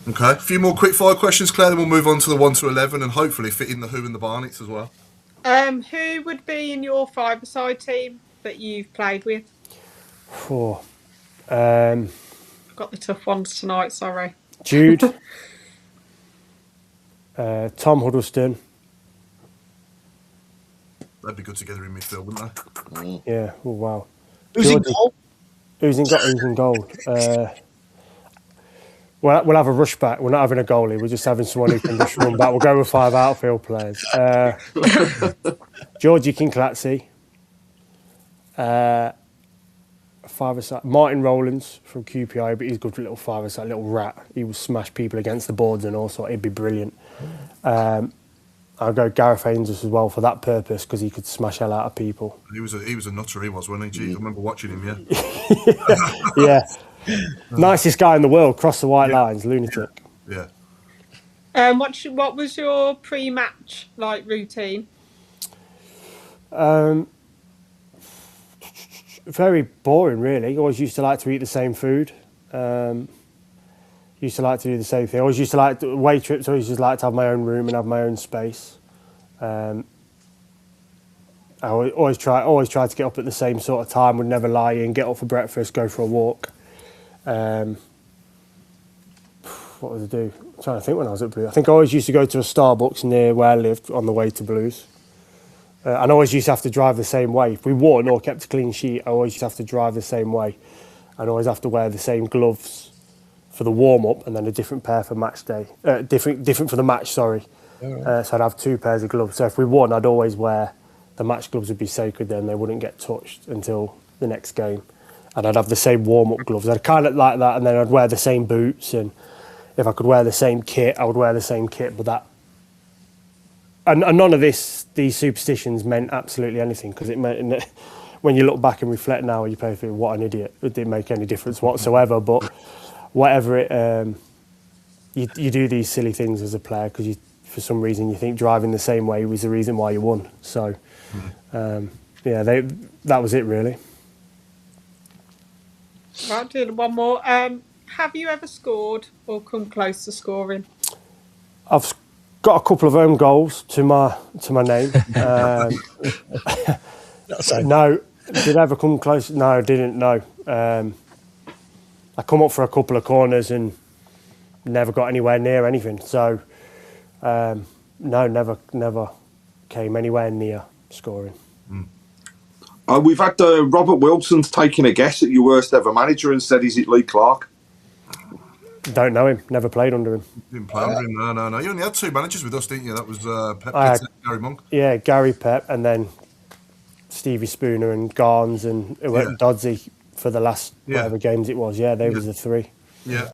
Okay, a few more quick fire questions, Claire, then we'll move on to the 1 to 11 and hopefully fit in the Who and the Barnets as well. Who would be in your five-a-side team that you've played with? I've got the tough ones tonight, sorry. Jude, Tom Huddleston. They'd be good together in midfield, wouldn't they? Yeah, oh wow. Who's in goal? Who's in goal? We'll have a rush back. We're not having a goalie. We're just having someone who can just run back. We'll go with 5 outfield players. Georgie Kinklatzy. 5-a-side. Martin Rowlands from QPI, but he's good for a little 5-a-side, little rat. He would smash people against the boards and all sorts. He'd be brilliant. I'll go Gareth Ainsworth as well for that purpose, because he could smash hell out of people. He was a nutter, he was, wasn't he? Gee, I remember watching him, Yeah. Nicest guy in the world, cross the white lines, lunatic. Yeah. What was your pre-match routine? Very boring, really. Always used to like to eat the same food. Used to like to do the same thing. Always used to like away trips. Always just like to have my own room and have my own space. I always try to get up at the same sort of time. Would never lie in. Get up for breakfast. Go for a walk. What would I do? I'm trying to think when I was at Blues. I think I always used to go to a Starbucks near where I lived on the way to Blues. And I always used to have to drive the same way. If we won or kept a clean sheet, I always used to have to drive the same way. And always have to wear the same gloves for the warm-up and then a different pair for match day. Different for the match, sorry. So I'd have 2 pairs of gloves. So if we won, I'd always wear the match gloves would be sacred then. They wouldn't get touched until the next game. And I'd have the same warm-up gloves. I'd kind of like that, and then I'd wear the same boots. And if I could wear the same kit, I would wear the same kit. But that, and none of these superstitions meant absolutely anything, because it meant, when you look back and reflect now, you pay for what an idiot. It didn't make any difference whatsoever. But whatever it, you do these silly things as a player because for some reason you think driving the same way was the reason why you won. So, that was it really. Right, do one more. Have you ever scored or come close to scoring? I've got a couple of home goals to my name. No, did I ever come close? No, I didn't. No, I come up for a couple of corners and never got anywhere near anything. So, no, never came anywhere near scoring. We've had Robert Wilson's taking a guess at your worst ever manager and said, "Is it Lee Clark?" Don't know him. Never played under him. Didn't play under him. No. You only had 2 managers with us, didn't you? That was Pep and Gary Monk. Yeah, Gary Pep, and then Stevie Spooner and Garnes and Dodsey for the last whatever games it was. Yeah, they was the 3. Yeah.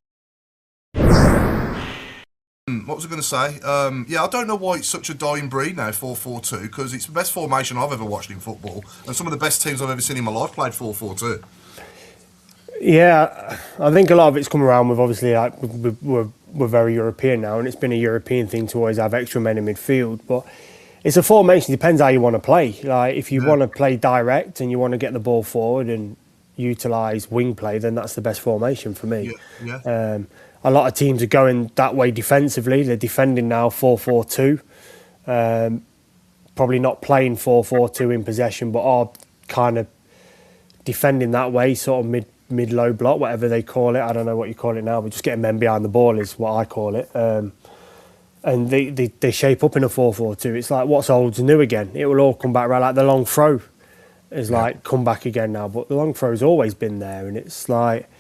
What was I going to say? I don't know why it's such a dying breed now, 4-4-2, because it's the best formation I've ever watched in football, and some of the best teams I've ever seen in my life played 4-4-2. Yeah, I think a lot of it's come around with obviously we're very European now, and it's been a European thing to always have extra men in midfield. But it's a formation. Depends how you want to play. Like if you want to play direct and you want to get the ball forward and utilise wing play, then that's the best formation for me. A lot of teams are going that way defensively. They're defending now 4-4-2. Probably not playing 4-4-2 in possession, but are kind of defending that way, sort of mid-low block, whatever they call it. I don't know what you call it now, but just getting men behind the ball is what I call it. And they shape up in a 4-4-2. It's like what's old's new again. It will all come back right. Like the long throw is like come back again now, but the long throw's always been there. And it's like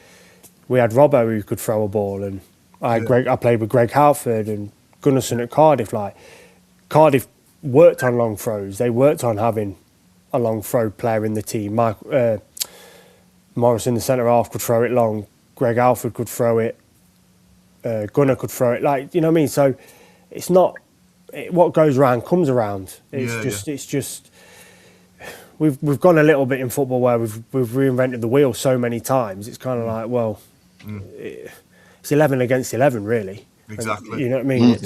we had Robbo who could throw a ball, and I played with Greg Halford and Gunnarsson at Cardiff. Like Cardiff worked on long throws. They worked on having a long throw player in the team. Morris in the centre half could throw it long. Greg Alford could throw it. Gunnar could throw it. Like, you know what I mean? So it's not what goes around comes around. It's just we've gone a little bit in football where we've reinvented the wheel so many times. It's kind of like, well, it's 11 against 11, really. Exactly. And, you know what I mean?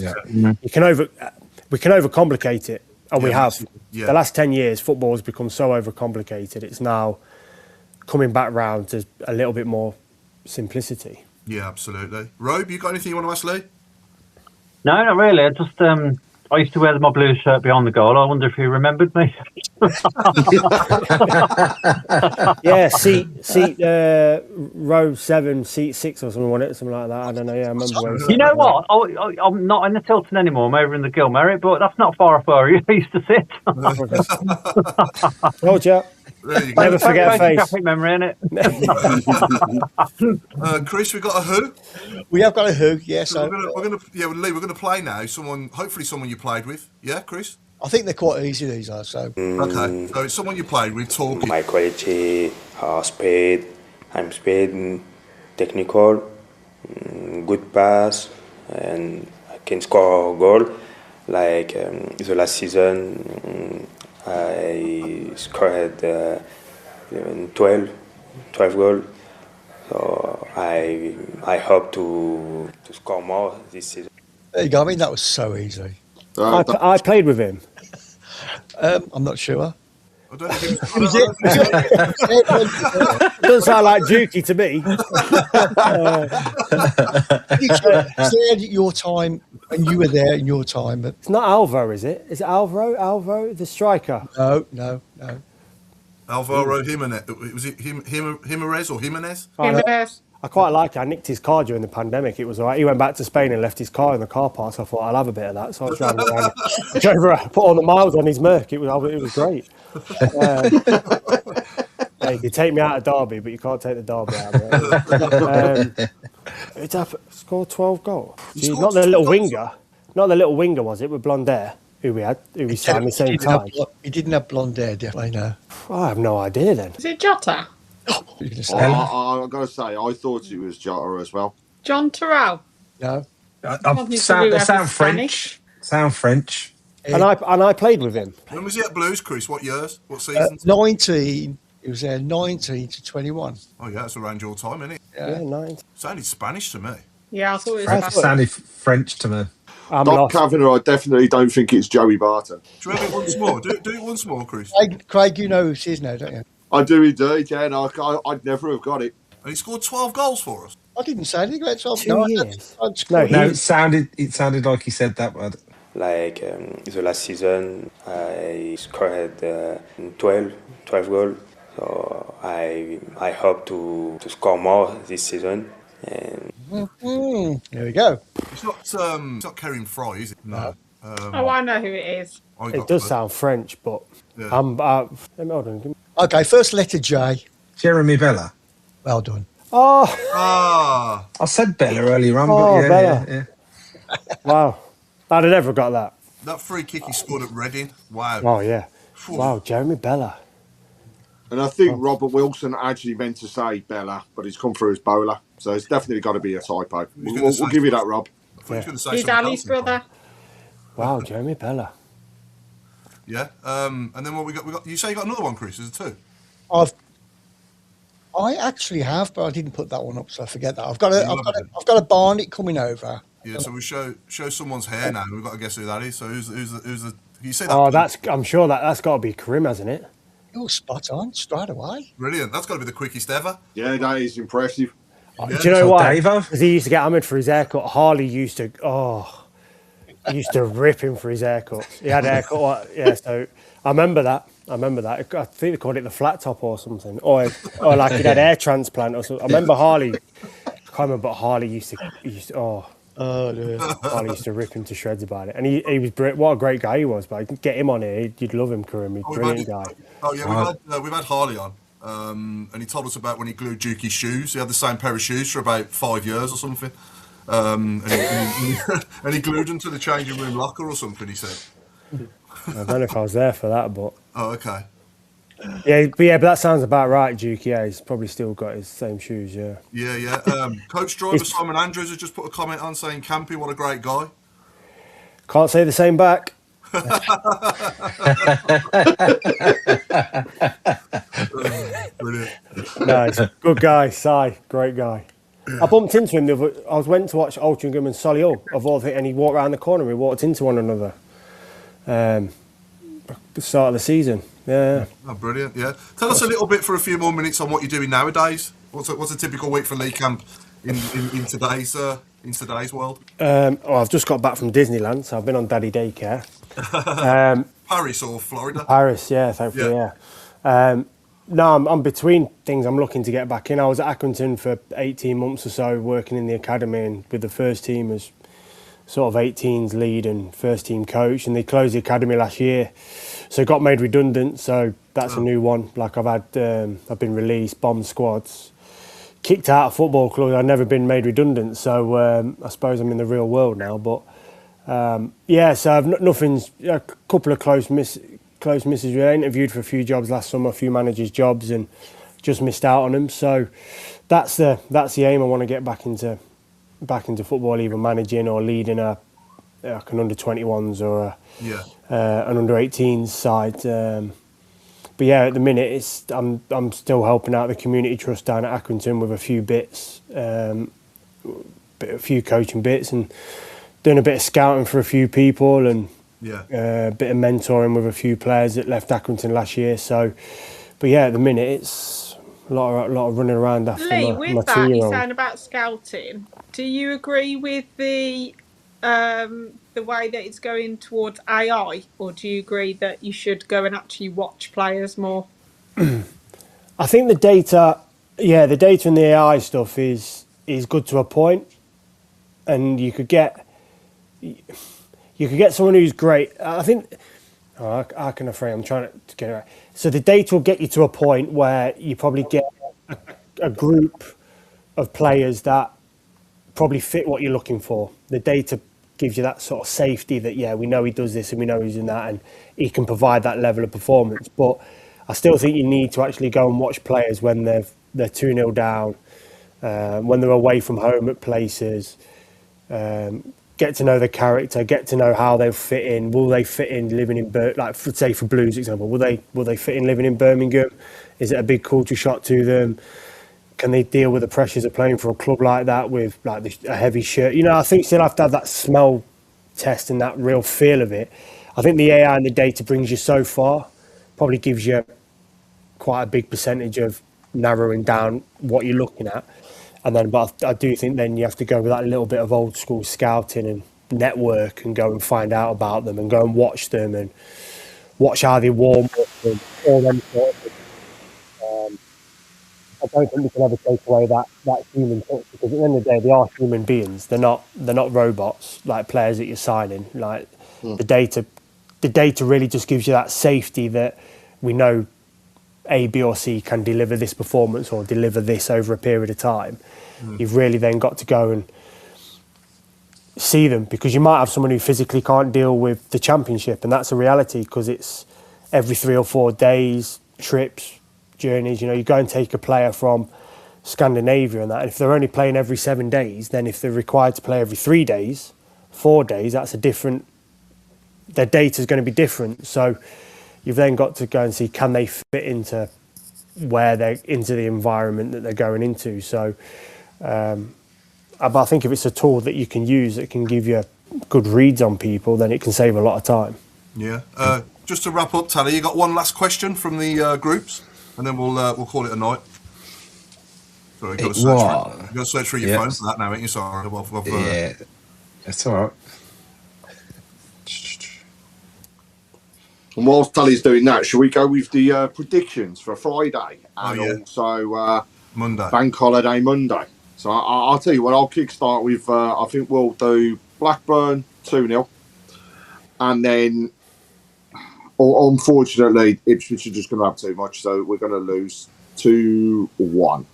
We can overcomplicate it, and we have. The last 10 years, football has become so overcomplicated. It's now coming back round to a little bit more simplicity. Yeah, absolutely. Robe, you got anything you want to ask Lee? No, not really. I just I used to wear my blue shirt behind the goal. I wonder if he remembered me. Yeah, seat row 7, seat 6 or something, wasn't it? Something like that. I don't know. Yeah, I remember where. You know what? I'm not in the Tilton anymore. I'm over in the Gilmerit, but that's not far off where I used to sit. Told you. Never forget a face. Graphic memory, innit? Chris, we got a who? We have got a who, yes. So Lee, we're gonna play now. Hopefully someone you played with. Yeah, Chris? I think they're quite easy, these are, so. Okay, so it's someone you played with talking. My quality, speed, I'm speed, technical, good pass, and I can score a goal. Like the last season, I scored 12 goals. So I hope to score more this season. There you go. I mean, that was so easy. I played with him. I'm not sure. I don't think Doesn't sound like Dukey to me. Said your time, and you were there in your time. But it's not Alvo, is it? Is it Alvaro? Alvo, the striker? No. Alvaro Jimenez. Was it Jimenez or Jimenez? Jimenez. I quite like it. I nicked his car during the pandemic. It was all right. He went back to Spain and left his car in the car park. So I thought I'll have a bit of that. So I was driving around. Drove around, put all the miles on his Merc. It was great. You can take me out of Derby, but you can't take the Derby out of it. Scored 12 goals. Not the little winger. Not the little winger, was it? With blonde hair, who we signed at the same time. He didn't have blonde hair, definitely, no. I have no idea then. Is it Jota? I've got to say, I thought it was Jota as well. John Terrell? No. Sound French. Sound French. And I played with him. When was he at Blues, Chris? What years? What seasons? 19. He was there 19 to 21. Oh, yeah, that's around your time, isn't it? Yeah, 19. Sounded Spanish to me. Yeah, I thought it was Sounded French to me. I'm Doc lost. Kavanagh, I definitely don't think it's Joey Barton. Do you have it once more? Do it once more, Chris. Craig, you know who it is now, don't you? I do indeed, yeah. And I'd never have got it. And he scored 12 goals for us. I didn't say anything about 12. 2 years. No, No, it sounded like he said that word. Like the last season, I scored 12 goals. So I hope to score more this season. And there we go. It's not Kerim Fry, is it? No. Oh, I know who it is. It does sound French, but Yeah. hold on. Okay, first letter J. Jeremy Bella. Well done. Oh, Ah, I said Bella earlier on, Oh, but yeah, Bella. yeah. wow. I'd have never got that. that free kick he scored at Reading. Wow. Oh, yeah. Phew. Wow, Jeremy Bella. And I think Robert Wilson actually meant to say Bella, but he's come through as Bowler. So it's definitely got to be a typo. We'll give you that, Rob. I thought he was going to say He's something Ali's else. brother. Wow, Jeremy Bella. Yeah. And then what we got? You say you got another one, Chris? Is it two? I actually have, but I didn't put that one up, so I forget that. I've got a Barnet coming over. Yeah. So we show someone's hair now. We've got to guess who that is. So who's the? You say that? Oh, I'm sure that's got to be Karim, hasn't it? You're spot on, straight away. Brilliant. That's got to be the quickest ever. Yeah, that is impressive. Oh, Yeah. do you know So why? Davo? Because he used to get hammered for his haircut. Harley used to rip him for his haircut. He had a haircut, yeah. So I remember that. I think they called it the flat top or something, or like he had hair transplant or something. I remember Harley. I can't remember, but Harley used to. Harley used to rip him to shreds about it, and he was what a great guy he was. But get him on here, you'd love him, Karim. He's a brilliant guy. Oh yeah, we've had Harley on, and he told us about when he glued Dukey's shoes. He had the same pair of shoes for about 5 years or something, and he glued them to the changing room locker or something. He said. I don't know if I was there for that, but Oh, okay. but that sounds about right, Duke. Yeah, he's probably still got his same shoes. Yeah. Yeah. Coach driver Simon Andrews has just put a comment on saying, "Campy, what a great guy." Can't say the same back. Brilliant. Nice, good guy, Si, great guy. I bumped into him. I went to watch Altrincham and Solihull of all things, and he walked around the corner. We walked into one another. The start of the season. Yeah. Oh, brilliant. Yeah. Tell us a little bit for a few more minutes on what you're doing nowadays. What's a typical week for Lee Camp in today's world? I've just got back from Disneyland, so I've been on daddy daycare. Paris or Florida? Paris, yeah, thankfully, yeah. No, I'm between things. I'm looking to get back in. I was at Accrington for 18 months or so, working in the academy and with the first team as sort of 18s lead and first team coach, and they closed the academy last year, so it got made redundant. So that's a new one. Like I've been released, bombed squads, kicked out of football clubs. I've never been made redundant, so I suppose I'm in the real world now. But so I've nothing's a couple of close misses. I interviewed for a few jobs last summer, a few managers' jobs, and just missed out on them. So that's the aim. I want to get back into football, either managing or leading an under 21s or an under 18s side. But yeah, at the minute I'm still helping out the community trust down at Accrington with a few bits, a few coaching bits, and doing a bit of scouting for a few people, and a bit of mentoring with a few players that left Accrington last year. So, but yeah, at the minute it's a lot of running around after Lee, my with that, you're 2-year-old. saying about scouting. Do you agree with the way that it's going towards AI, or do you agree that you should go and actually watch players more? I think the data and the AI stuff is good to a point, and you could get someone who's great. I think. How can I frame? I'm trying to get it right. So the data will get you to a point where you probably get a group of players that probably fit what you're looking for. The data gives you that sort of safety that, we know he does this and we know he's doing that, and he can provide that level of performance. But I still think you need to actually go and watch players when they're 2-0 down, when they're away from home at places, get to know the character, get to know how they'll fit in. Will they fit in living in, say for Blues example, will they fit in living in Birmingham? Is it a big culture shock to them? Can they deal with the pressures of playing for a club like that with a heavy shirt? I think still have to have that smell test and that real feel of it. I think the AI and the data brings you so far, probably gives you quite a big percentage of narrowing down what you're looking at. And then, but I do think then you have to go with that little bit of old school scouting and network and go and find out about them and go and watch them and watch how they warm up and all them sort of things. I don't think we can ever take away that human touch, because at the end of the day, they are human beings. They're not robots like players that you're signing. Like the data really just gives you that safety that we know A, B, or C can deliver this performance or deliver this over a period of time. You've really then got to go and see them, because you might have someone who physically can't deal with the championship, and that's a reality because it's every 3 or 4 days, trips, journeys. You know, you go and take a player from Scandinavia and that, and if they're only playing every 7 days, then if they're required to play every 3 days, 4 days, that's a different, their data is going to be different. So you've then got to go and see, can they fit into where they're, into the environment that they're going into. So but I think if it's a tool that you can use that can give you good reads on people, then it can save a lot of time. Yeah. Just to wrap up, Tally, you got one last question from the groups, and then we'll call it a night. Sorry, you got to search through your phone for that now, ain't you? Sorry. Yeah, that's all right. And whilst Tally's doing that, shall we go with the predictions for Friday and also Monday, Bank Holiday Monday? So I'll tell you what, I'll kickstart with, I think we'll do Blackburn 2-0. And then, unfortunately, Ipswich are just going to have too much, so we're going to lose 2-1.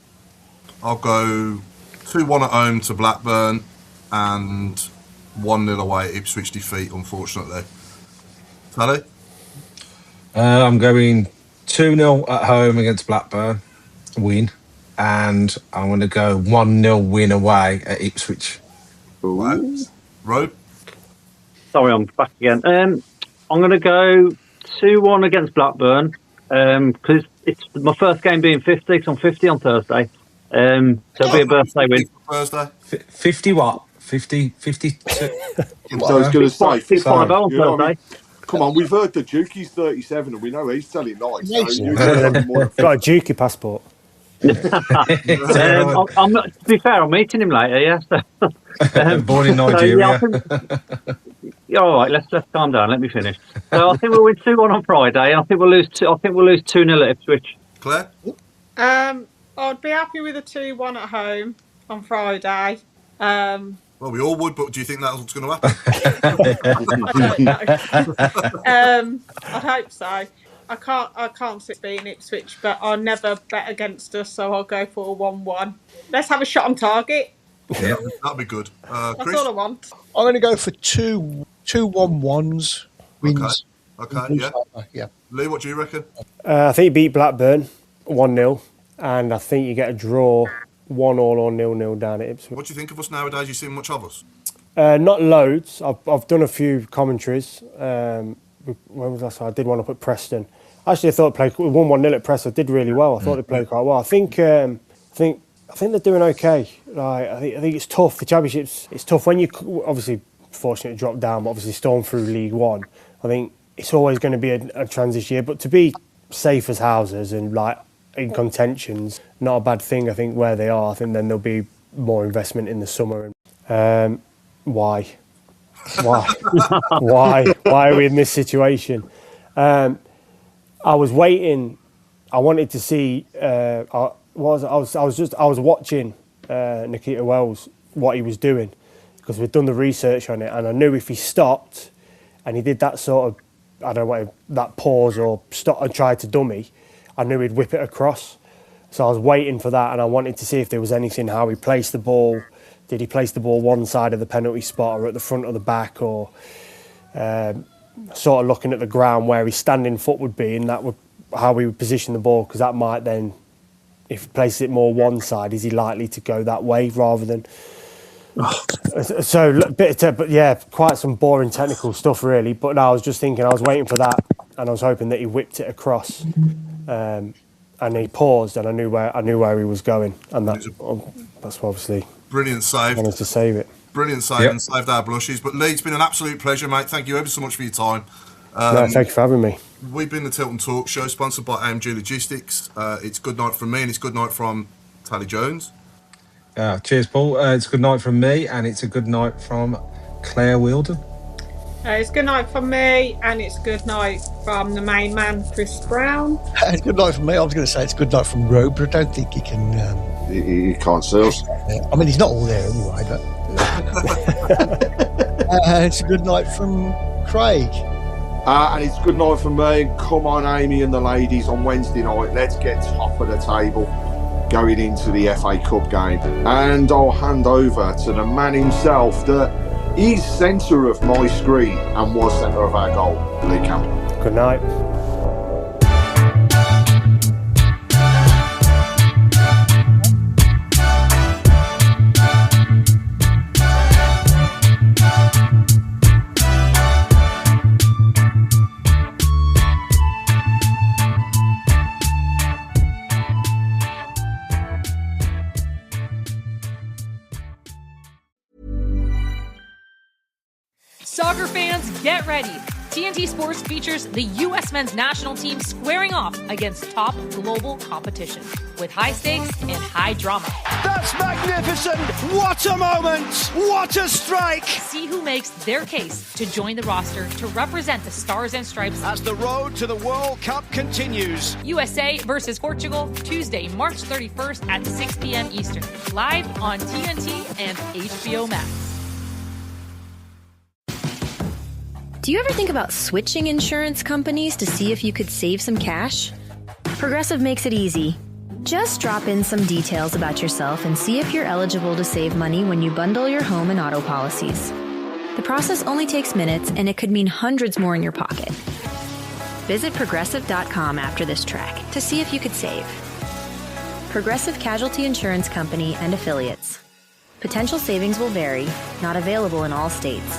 I'll go 2-1 at home to Blackburn and 1-0 away at Ipswich defeat, unfortunately. Tally? I'm going 2-0 at home against Blackburn, win. And I'm going to go 1-0 win away at Ipswich. Wow. Road? Sorry, I'm back again. I'm going to go 2-1 against Blackburn, because it's my first game being 50, so I'm 50 on Thursday. So it'll be a birthday win. Thursday? 50 what? 52? I was going to say 55 on Thursday. Come on, we've heard the Duke, he's 37, and we know he's telling lies. So Got a Dukey passport. I'm not, to be fair, I'm meeting him later, yeah. So, born in Nigeria. All right, let's calm down. Let me finish. So I think we'll win 2-1 on Friday, and I think we'll lose 2-0 at Ipswich. Claire? I'd be happy with a 2-1 at home on Friday. Well, we all would, but do you think that's what's going to happen? I'd hope so. I can't see it being Ipswich, but I'll never bet against us, so I'll go for a 1-1. Let's have a shot on target. Yeah, that'd be good. That's Chris? all I want. I'm going to go for 2-1-1s wins. Okay, yeah. Lee, what do you reckon? I think you beat Blackburn 1-0, and I think you get a draw 1-1 or 0-0 down at Ipswich. What do you think of us nowadays? You seen much of us? Not loads. I've done a few commentaries. When was last time? I did one up at Preston. Actually, I thought we won 1-0 at Preston. Did really well. I thought they played quite well. I think they're doing okay. Like I think it's tough. The Championship's it's tough when you obviously fortunate to drop down, but obviously storm through League One. I think it's always going to be a transition year, but to be safe as houses and like in contentions, not a bad thing. I think where they are, I think then there'll be more investment in the summer. Why are we in this situation? I was waiting. I wanted to see. I was watching Nikita Wells, what he was doing, because we'd done the research on it, and I knew if he stopped and he did that sort of, I don't know, that pause or stop and tried to dummy, I knew he'd whip it across. So I was waiting for that, and I wanted to see if there was anything, how he placed the ball. Did he place the ball one side of the penalty spot or at the front or the back, or sort of looking at the ground where his standing foot would be, and that would how we would position the ball, because that might then, if he places it more one side, is he likely to go that way rather than... So, but yeah, quite some boring technical stuff really. But no, I was just thinking, I was waiting for that, and I was hoping that he whipped it across, and he paused, and I knew where he was going, and that's obviously brilliant save. Wanted to save it. Brilliant save and saved our blushes. But Lee, it's been an absolute pleasure, mate. Thank you ever so much for your time. No, thank you for having me. We've been the Tilton Talk Show, sponsored by AMG Logistics. It's good night from me, and it's good night from Tally Jones. Cheers, Paul. It's good night from me, and it's a good night from Claire Wielden. It's good night from me, and it's good night from the main man, Chris Brown. It's good night from me. I was going to say it's good night from Rob, but I don't think he can. He can't see us. I mean, he's not all there anyway, but. It's a good night from Craig. And it's good night from me. Come on, Amy and the ladies, on Wednesday night. Let's get top of the table going into the FA Cup game. And I'll hand over to the man himself that is centre of my screen and was centre of our goal, Lee Campbell. Good night. Soccer fans, get ready. TNT Sports features the U.S. men's national team squaring off against top global competition with high stakes and high drama. That's magnificent! What a moment! What a strike! See who makes their case to join the roster to represent the Stars and Stripes as the road to the World Cup continues. USA versus Portugal, Tuesday, March 31st at 6 p.m. Eastern. Live on TNT and HBO Max. Do you ever think about switching insurance companies to see if you could save some cash? Progressive makes it easy. Just drop in some details about yourself and see if you're eligible to save money when you bundle your home and auto policies. The process only takes minutes, and it could mean hundreds more in your pocket. Visit Progressive.com after this track to see if you could save. Progressive Casualty Insurance Company and Affiliates. Potential savings will vary, not available in all states.